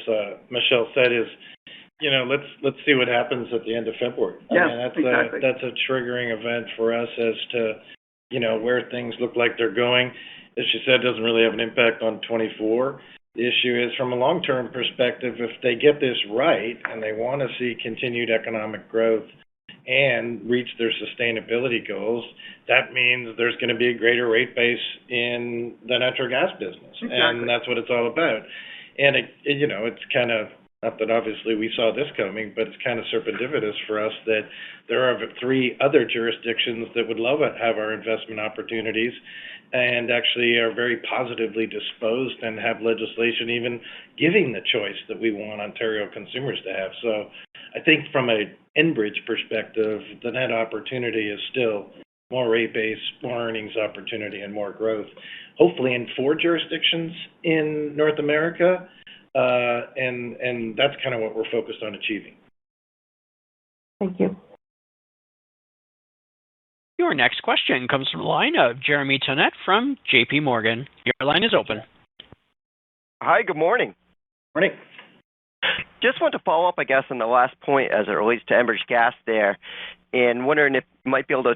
Michelle said, is, let's see what happens at the end of February. Yeah, exactly. That's a triggering event for us as to, where things look like they're going. As she said, it doesn't really have an impact on 24. The issue is, from a long-term perspective, if they get this right and they want to see continued economic growth and reach their sustainability goals, that means there's going to be a greater rate base in the natural gas business. Exactly. And that's what it's all about. And, it's kind of, not that obviously we saw this coming, but it's kind of serendipitous for us that there are 3 other jurisdictions that would love to have our investment opportunities and actually are very positively disposed and have legislation even giving the choice that we want Ontario consumers to have. So I think from a Enbridge perspective, the net opportunity is still more rate base, more earnings opportunity, and more growth, hopefully in 4 jurisdictions in North America, and that's kind of what we're focused on achieving. Thank you. Your next question comes from the line of Jeremy Tonet from JP Morgan. Your line is open. Hi, good morning. Morning. Just want to follow up, I guess, on the last point as it relates to Enbridge Gas there, and wondering if you might be able to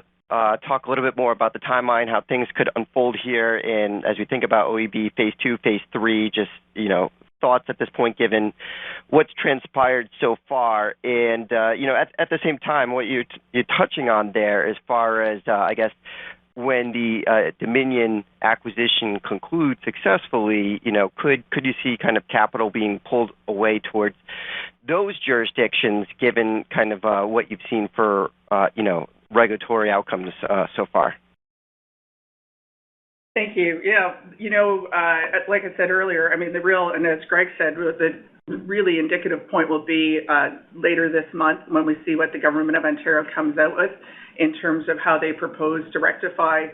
talk a little bit more about the timeline, how things could unfold here, and as we think about OEB Phase 2, Phase 3, just, thoughts at this point given what's transpired so far. And, at the same time, what you're touching on there as far as, I guess, when the Dominion acquisition concludes successfully, could you see kind of capital being pulled away towards those jurisdictions given kind of what you've seen for, regulatory outcomes so far? Thank you. Yeah, like I said earlier, and as Greg said, the really indicative point will be later this month when we see what the Government of Ontario comes out with in terms of how they propose to rectify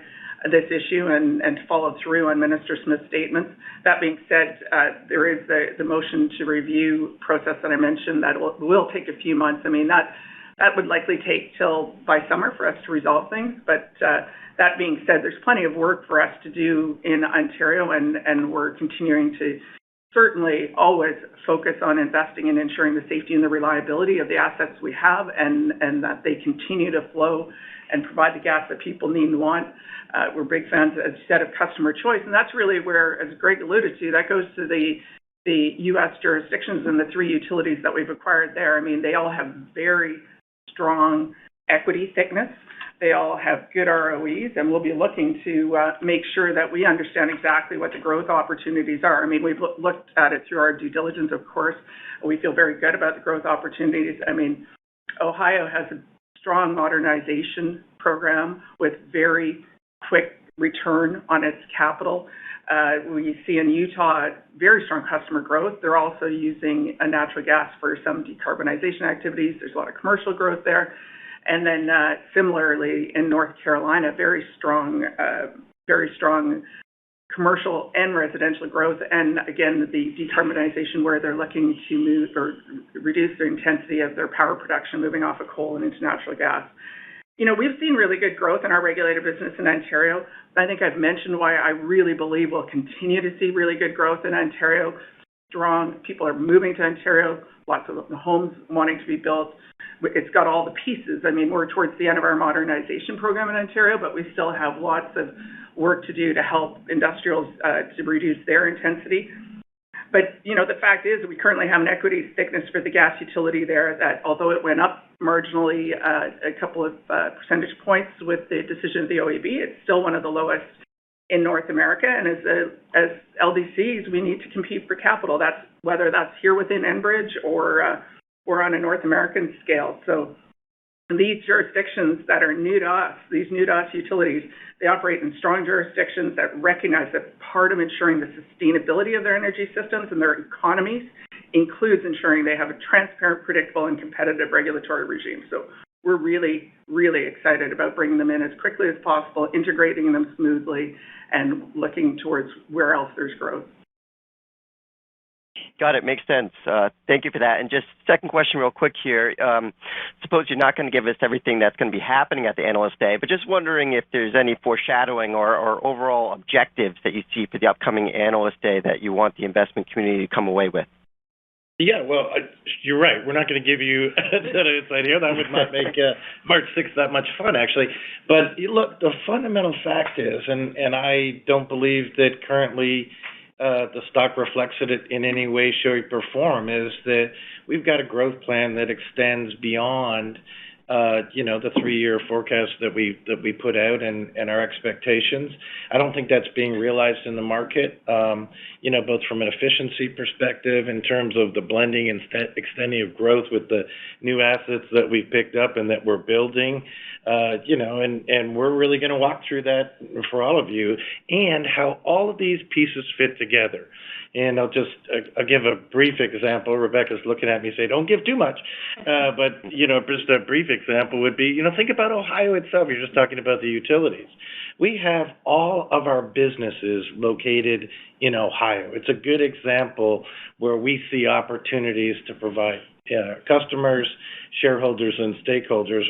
this issue and follow through on Minister Smith's statements. That being said, there is the motion to review process that I mentioned that will take a few months. That would likely take till by summer for us to resolve things. But that being said, there's plenty of work for us to do in Ontario, and we're continuing to certainly always focus on investing and ensuring the safety and the reliability of the assets we have, and that they continue to flow and provide the gas that people need and want. We're big fans, as you said, of customer choice, and that's really where, as Greg alluded to, that goes to the U.S. jurisdictions and the 3 utilities that we've acquired there. They all have very strong equity thickness. They all have good ROEs, and we'll be looking to make sure that we understand exactly what the growth opportunities are. We've looked at it through our due diligence, of course. We feel very good about the growth opportunities. Ohio has a strong modernization program with very quick return on its capital. We see in Utah very strong customer growth. They're also using natural gas for some decarbonization activities. There's a lot of commercial growth there. And then similarly in North Carolina, very strong commercial and residential growth. And again, the decarbonization where they're looking to move or reduce the intensity of their power production, moving off of coal and into natural gas. We've seen really good growth in our regulated business in Ontario. I think I've mentioned why I really believe we'll continue to see really good growth in Ontario. Strong people are moving to Ontario, lots of homes wanting to be built. It's got all the pieces. We're towards the end of our modernization program in Ontario, but we still have lots of work to do to help industrials to reduce their intensity. But, the fact is we currently have an equity thickness for the gas utility there that, although it went up marginally a couple of percentage points with the decision of the OEB, it's still one of the lowest in North America. And as LDCs, we need to compete for capital. Whether that's here within Enbridge or on a North American scale. So these jurisdictions that are new to us, these new to us utilities, they operate in strong jurisdictions that recognize that part of ensuring the sustainability of their energy systems and their economies includes ensuring they have a transparent, predictable, and competitive regulatory regime. So we're really, really excited about bringing them in as quickly as possible, integrating them smoothly, and looking towards where else there's growth. Got it. Makes sense. Thank you for that. And just second question real quick here. Suppose you're not going to give us everything that's going to be happening at the Analyst Day, but just wondering if there's any foreshadowing or overall objectives that you see for the upcoming Analyst Day that you want the investment community to come away with. Yeah, well, you're right. We're not going to give you that insight here. That would not make March 6th that much fun, actually. But look, the fundamental fact is, and I don't believe that currently the stock reflects it in any way, shape, or form, is that we've got a growth plan that extends beyond the 3-year forecast that we put out and our expectations. I don't think that's being realized in the market, both from an efficiency perspective in terms of the blending and extending of growth with the new assets that we've picked up and that we're building, and we're really going to walk through that for all of you and how all of these pieces fit together. And I'll give a brief example. Rebecca's looking at me saying, don't give too much. But just a brief example would be, think about Ohio itself. You're just talking about the utilities. We have all of our businesses located in Ohio. It's a good example where we see opportunities to provide customers, shareholders, and stakeholders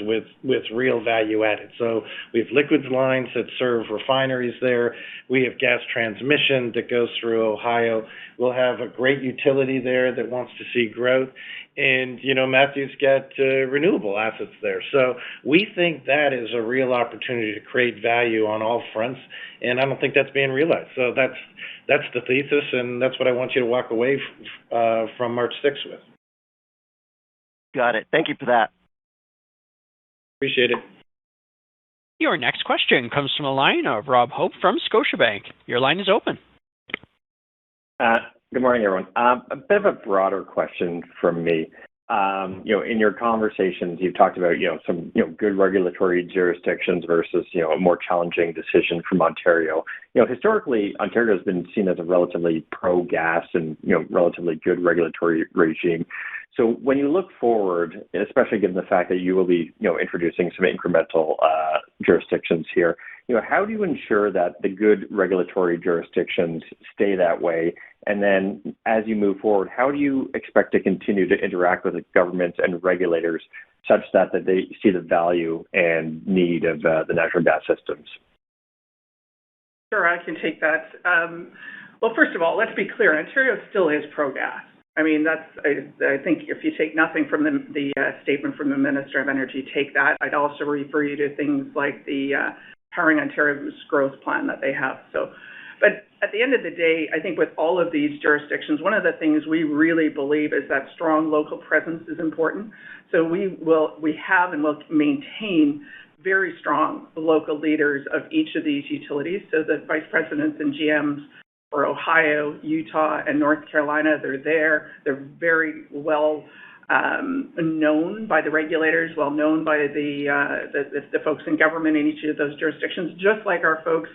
with real value added. So we have liquids lines that serve refineries there. We have gas transmission that goes through Ohio. We'll have a great utility there that wants to see growth. And, Matthew's got renewable assets there. So we think that is a real opportunity to create value on all fronts, and I don't think that's being realized. So that's the thesis, and that's what I want you to walk away from March 6th with. Got it. Thank you for that. Appreciate it. Your next question comes from a line of Rob Hope from Scotiabank. Your line is open. Good morning, everyone. A bit of a broader question from me. In your conversations, you've talked about, some, good regulatory jurisdictions versus, a more challenging decision from Ontario. Historically, Ontario has been seen as a relatively pro-gas and, relatively good regulatory regime. So when you look forward, especially given the fact that you will be, introducing some incremental jurisdictions here, how do you ensure that the good regulatory jurisdictions stay that way? And then as you move forward, how do you expect to continue to interact with the governments and regulators such that they see the value and need of the natural gas systems? Sure, I can take that. Well, first of all, let's be clear. Ontario still is pro-gas. I mean, I think if you take nothing from the statement from the Minister of Energy, take that. I'd also refer you to things like the Powering Ontario's growth plan that they have. But at the end of the day, I think with all of these jurisdictions, one of the things we really believe is that strong local presence is important. So we have and will maintain very strong local leaders of each of these utilities. So the vice presidents and GMs for Ohio, Utah, and North Carolina, they're there. They're very well known by the regulators, well known by the folks in government in each of those jurisdictions, just like our folks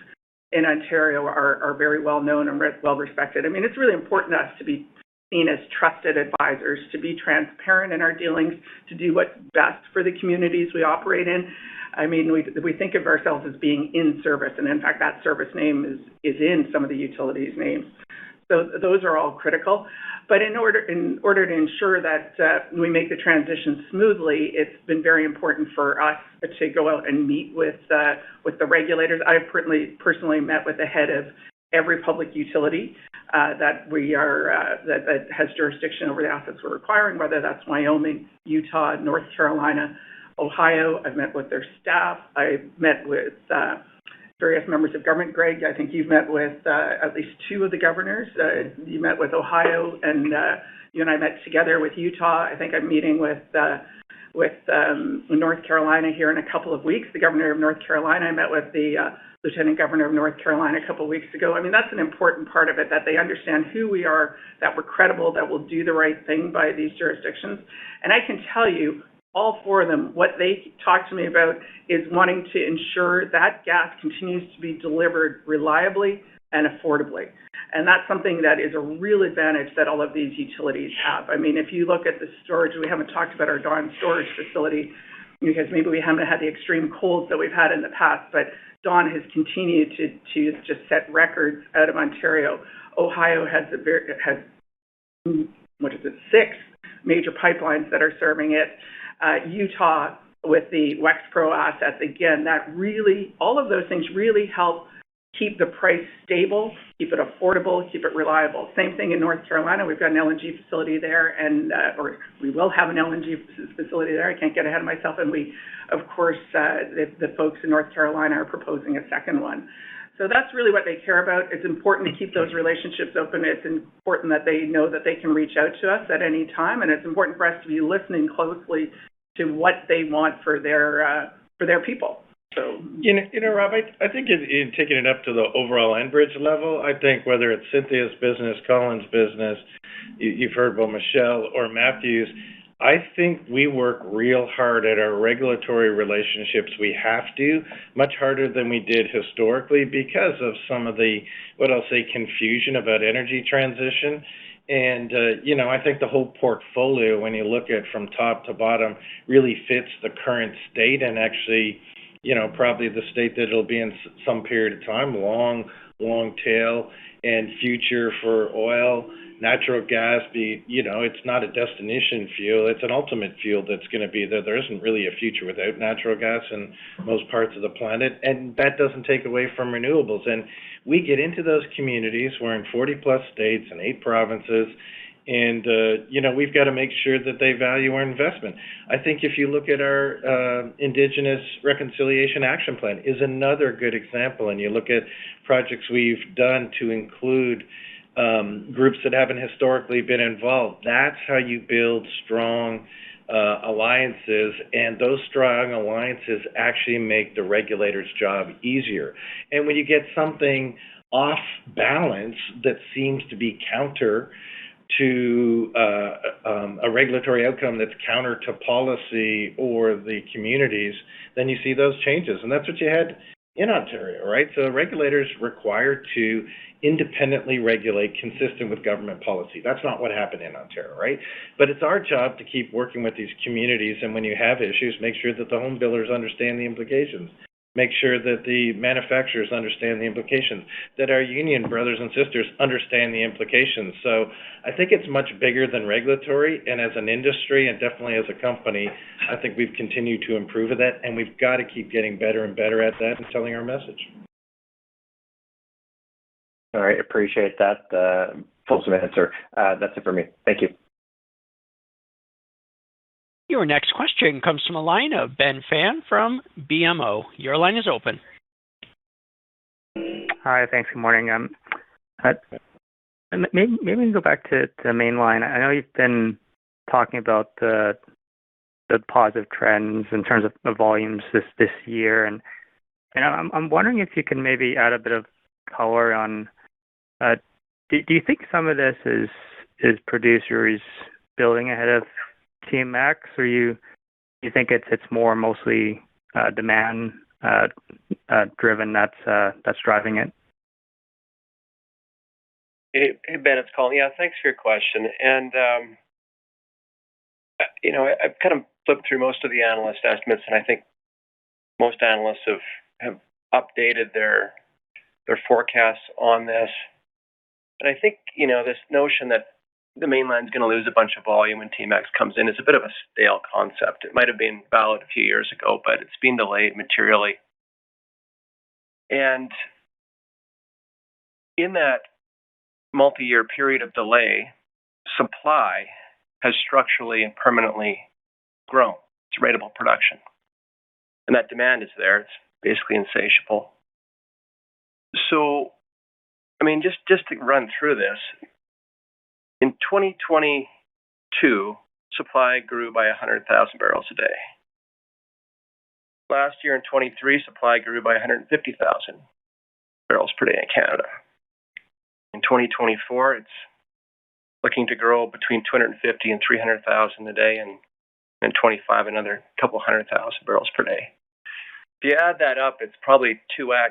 in Ontario are very well known and well respected. I mean, it's really important to us to be seen as trusted advisors, to be transparent in our dealings, to do what's best for the communities we operate in. I mean, we think of ourselves as being in service, and in fact, that service name is in some of the utilities' names. So those are all critical. But in order to ensure that we make the transition smoothly, it's been very important for us to go out and meet with the regulators. I've personally met with the head of every public utility that has jurisdiction over the assets we're requiring, whether that's Wyoming, Utah, North Carolina, Ohio. I've met with their staff. I've met with various members of government. Greg, I think you've met with at least two of the governors. You met with Ohio, and you and I met together with Utah. I think I'm meeting with North Carolina here in a couple of weeks. The governor of North Carolina, I met with the lieutenant governor of North Carolina a couple of weeks ago. I mean, that's an important part of it, that they understand who we are, that we're credible, that we'll do the right thing by these jurisdictions. And I can tell you, all four of them, what they talk to me about is wanting to ensure that gas continues to be delivered reliably and affordably. And that's something that is a real advantage that all of these utilities have. I mean, if you look at the storage, we haven't talked about our Dawn storage facility because maybe we haven't had the extreme colds that we've had in the past, but Dawn has continued to just set records out of Ontario. Ohio has six major pipelines that are serving it. Utah with the Wexpro assets, again, all of those things really help keep the price stable, keep it affordable, keep it reliable. Same thing in North Carolina. We've got an LNG facility there, or we will have an LNG facility there. I can't get ahead of myself. And we, of course, the folks in North Carolina are proposing a second one. So that's really what they care about. It's important to keep those relationships open. It's important that they know that they can reach out to us at any time, and it's important for us to be listening closely to what they want for their people. So, Rob, I think in taking it up to the overall Enbridge level, I think whether it's Cynthia's business, Colin's business, you've heard about Michelle or Matthew's, I think we work real hard at our regulatory relationships. We have to, much harder than we did historically because of some of the, what I'll say, confusion about energy transition. And, I think the whole portfolio, when you look at from top to bottom, really fits the current state and actually, probably the state that it'll be in some period of time, long tail and future for oil. Natural gas it's not a destination fuel, it's an ultimate fuel that's going to be there. There isn't really a future without natural gas in most parts of the planet, and that doesn't take away from renewables. And we get into those communities, we're in 40-plus states and 8 provinces, and, we've got to make sure that they value our investment. I think if you look at our Indigenous Reconciliation Action Plan is another good example, and you look at projects we've done to include groups that haven't historically been involved. That's how you build strong alliances, and those strong alliances actually make the regulator's job easier. And when you get something off balance that seems to be counter to a regulatory outcome that's counter to policy or the communities, then you see those changes. And that's what you had in Ontario, right? So regulators required to independently regulate consistent with government policy. That's not what happened in Ontario, right? But it's our job to keep working with these communities, and when you have issues, make sure that the home builders understand the implications. Make sure that the manufacturers understand the implications, that our union brothers and sisters understand the implications. So I think it's much bigger than regulatory, and as an industry and definitely as a company, I think we've continued to improve at that, and we've got to keep getting better and better at that and telling our message. All right, appreciate that fulsome answer. That's it for me. Thank you. Your next question comes from a line of Ben Pham from BMO. Your line is open. Hi, thanks. Good morning. Maybe we can go back to the main line. I know you've been talking about the positive trends in terms of the volumes this year, and I'm wondering if you can maybe add a bit of color on. Do you think some of this is producers building ahead of TMX, or you think it's mostly demand driven that's driving it? Hey Ben, it's Colin. Yeah, thanks for your question. And I've kind of flipped through most of the analyst estimates, and I think most analysts have updated their forecasts on this. And I think this notion that the mainline's going to lose a bunch of volume when TMX comes in is a bit of a stale concept. It might have been valid a few years ago, but it's been delayed materially. And in that multi-year period of delay, supply has structurally and permanently grown. It's ratable production. And that demand is there. It's basically insatiable. So, just to run through this, in 2022, supply grew by 100,000 barrels a day. Last year in 23, supply grew by 150,000 barrels per day in Canada. In 2024, it's looking to grow between 250 and 300,000 a day, and and 25 another couple 100,000 barrels per day. If you add that up, it's probably 2x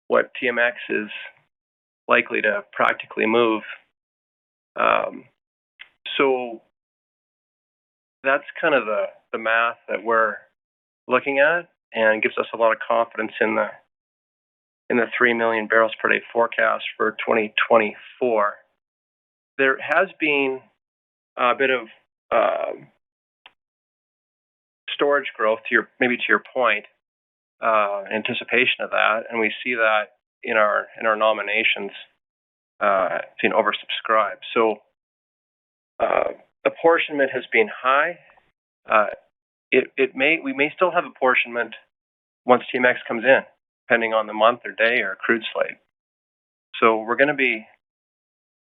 what TMX is likely to practically move. So that's kind of the math that we're looking at, and gives us a lot of confidence in the 3 million barrels per day forecast for 2024. There has been a bit of storage growth to your point, anticipation of that, and we see that in our nominations being oversubscribed. So apportionment has been high. We may still have apportionment once TMX comes in, depending on the month or day or crude slate. So we're going to be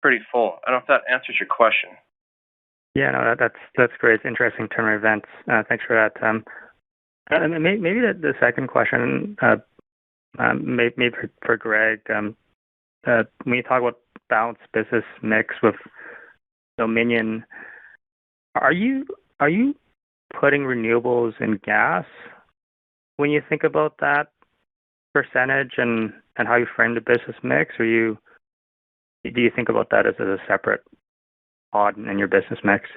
pretty full. I don't know if that answers your question. Yeah, no, that's great. It's interesting turn of events. Thanks for that. Maybe the second question, maybe for Greg. When you talk about balanced business mix with Dominion, are you putting renewables and gas when you think about that percentage and how you frame the business mix, or do you think about that as a separate pod in your business mix?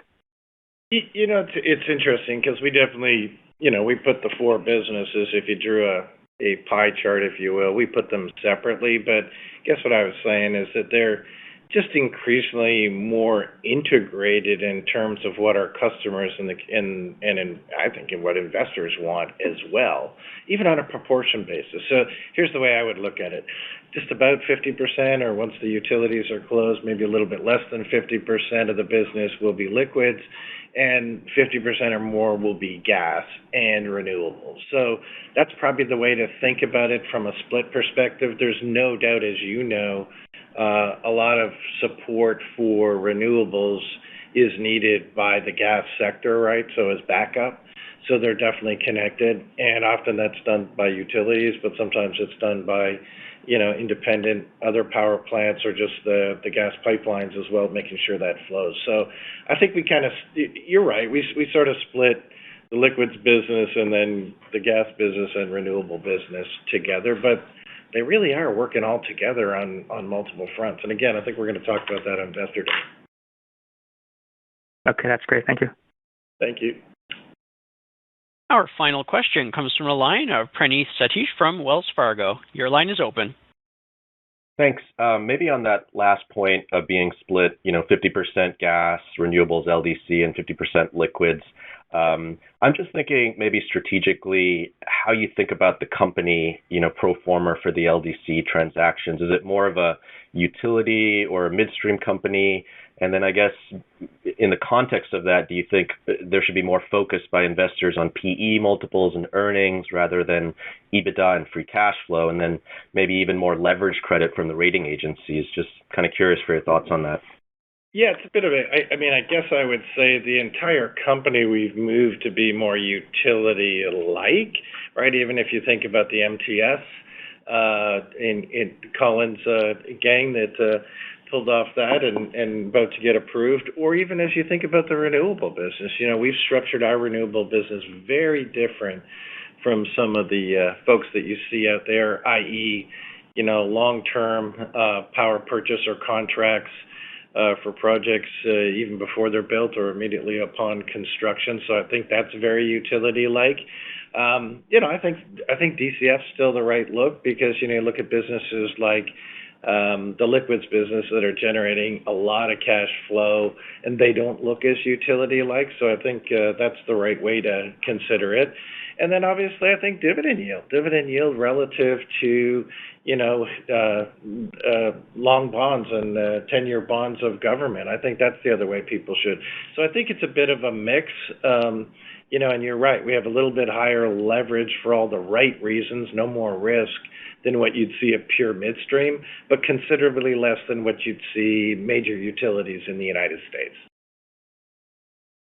It's interesting because we definitely, we put the four businesses, if you drew a pie chart, if you will, we put them separately. But guess what I was saying is that they're just increasingly more integrated in terms of what our customers and I think in what investors want as well, even on a proportion basis. So here's the way I would look at it. Just about 50%, or once the utilities are closed, maybe a little bit less than 50% of the business will be liquids, and 50% or more will be gas and renewables. So that's probably the way to think about it from a split perspective. There's no doubt, as you know, a lot of support for renewables is needed by the gas sector, right? So as backup. So they're definitely connected, and often that's done by utilities, but sometimes it's done by, independent other power plants or just the gas pipelines as well, making sure that flows. So I think we you're right, we sort of split the liquids business and then the gas business and renewable business together, but they really are working all together on multiple fronts. And again, I think we're going to talk about that on Investor Day. Okay, that's great. Thank you. Thank you. Our final question comes from a line of Praneeth Satish from Wells Fargo. Your line is open. Thanks. Maybe on that last point of being split, 50% gas, renewables, LDC, and 50% liquids. I'm just thinking maybe strategically how you think about the company, pro forma for the LDC transactions. Is it more of a utility or a midstream company? And then I guess in the context of that, do you think there should be more focus by investors on PE multiples and earnings rather than EBITDA and free cash flow, and then maybe even more leverage credit from the rating agencies? Just kind of curious for your thoughts on that. Yeah, it's a bit of I guess I would say the entire company we've moved to be more utility-like, right? Even if you think about the MTS in Colin's gang that pulled off that and about to get approved, or even as you think about the renewable business. We've structured our renewable business very different from some of the folks that you see out there, i.e., long-term power purchase or contracts for projects even before they're built or immediately upon construction. So I think that's very utility-like. I think DCF's still the right look because, you look at businesses like the liquids business that are generating a lot of cash flow, and they don't look as utility-like. So I think that's the right way to consider it. And then obviously I think dividend yield relative to, long bonds and 10-year bonds of government. I think that's the other way people should. So I think it's a bit of a mix. And you're right, we have a little bit higher leverage for all the right reasons, no more risk than what you'd see at pure midstream, but considerably less than what you'd see major utilities in the United States.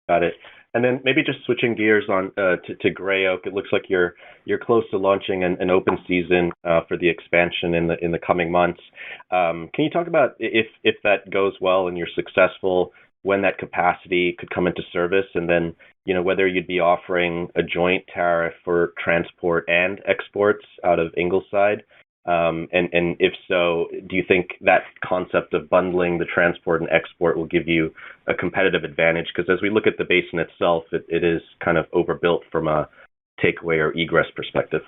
Got it. And then maybe just switching gears on to Gray Oak. It looks like you're close to launching an open season for the expansion in the coming months. Can you talk about if that goes well and you're successful, when that capacity could come into service, and then whether you'd be offering a joint tariff for transport and exports out of Ingleside. And if so, do you think that concept of bundling the transport and export will give you a competitive advantage? Because as we look at the basin itself, it is kind of overbuilt from a takeaway or egress perspective.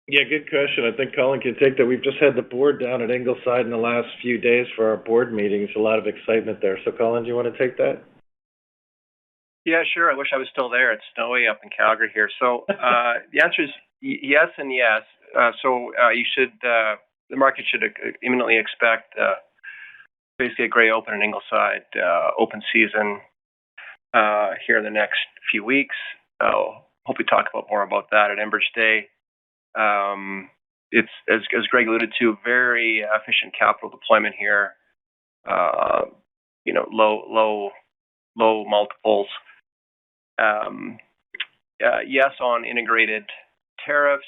Yeah, good question. I think Colin can take that. We've just had the board down at Ingleside in the last few days for our board meetings. A lot of excitement there. So, Colin, do you want to take that? Yeah, sure. I wish I was still there. It's snowy up in Calgary here. So the answer is yes and yes. The market should imminently expect basically a gray open in Ingleside open season here in the next few weeks. Hope we talk more about that at Enbridge Day. It's as Greg alluded to, very efficient capital deployment here. Low multiples. Yes on integrated tariffs.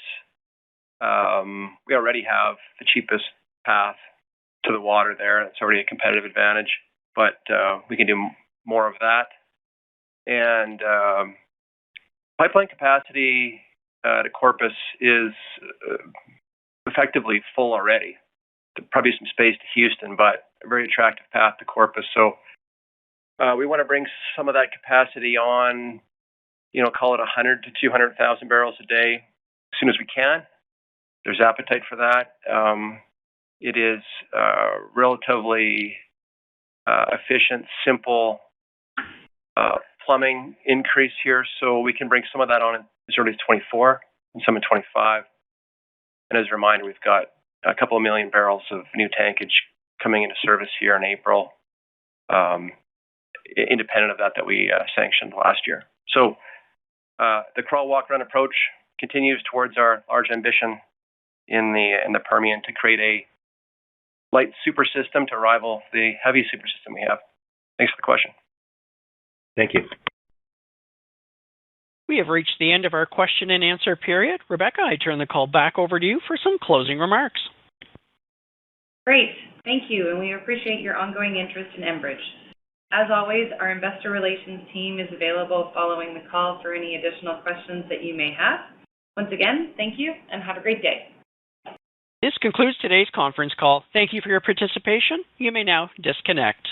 We already have the cheapest path to the water there. It's already a competitive advantage, but we can do more of that. And pipeline capacity to Corpus is effectively full already. There's probably some space to Houston, but a very attractive path to Corpus. So we want to bring some of that capacity on, call it 100 to 200,000 barrels a day as soon as we can. There's appetite for that. It is relatively efficient, simple plumbing increase here, so we can bring some of that on as early as 24 and some in 25. And as a reminder, we've got a couple of million barrels of new tankage coming into service here in April, independent of that we sanctioned last year. So the crawl, walk, run approach continues towards our large ambition in the Permian to create a light super system to rival the heavy super system we have. Thanks for the question. Thank you. We have reached the end of our question and answer period. Rebecca, I turn the call back over to you for some closing remarks. Great. Thank you, and we appreciate your ongoing interest in Enbridge. As always, our investor relations team is available following the call for any additional questions that you may have. Once again, thank you, and have a great day. This concludes today's conference call. Thank you for your participation. You may now disconnect.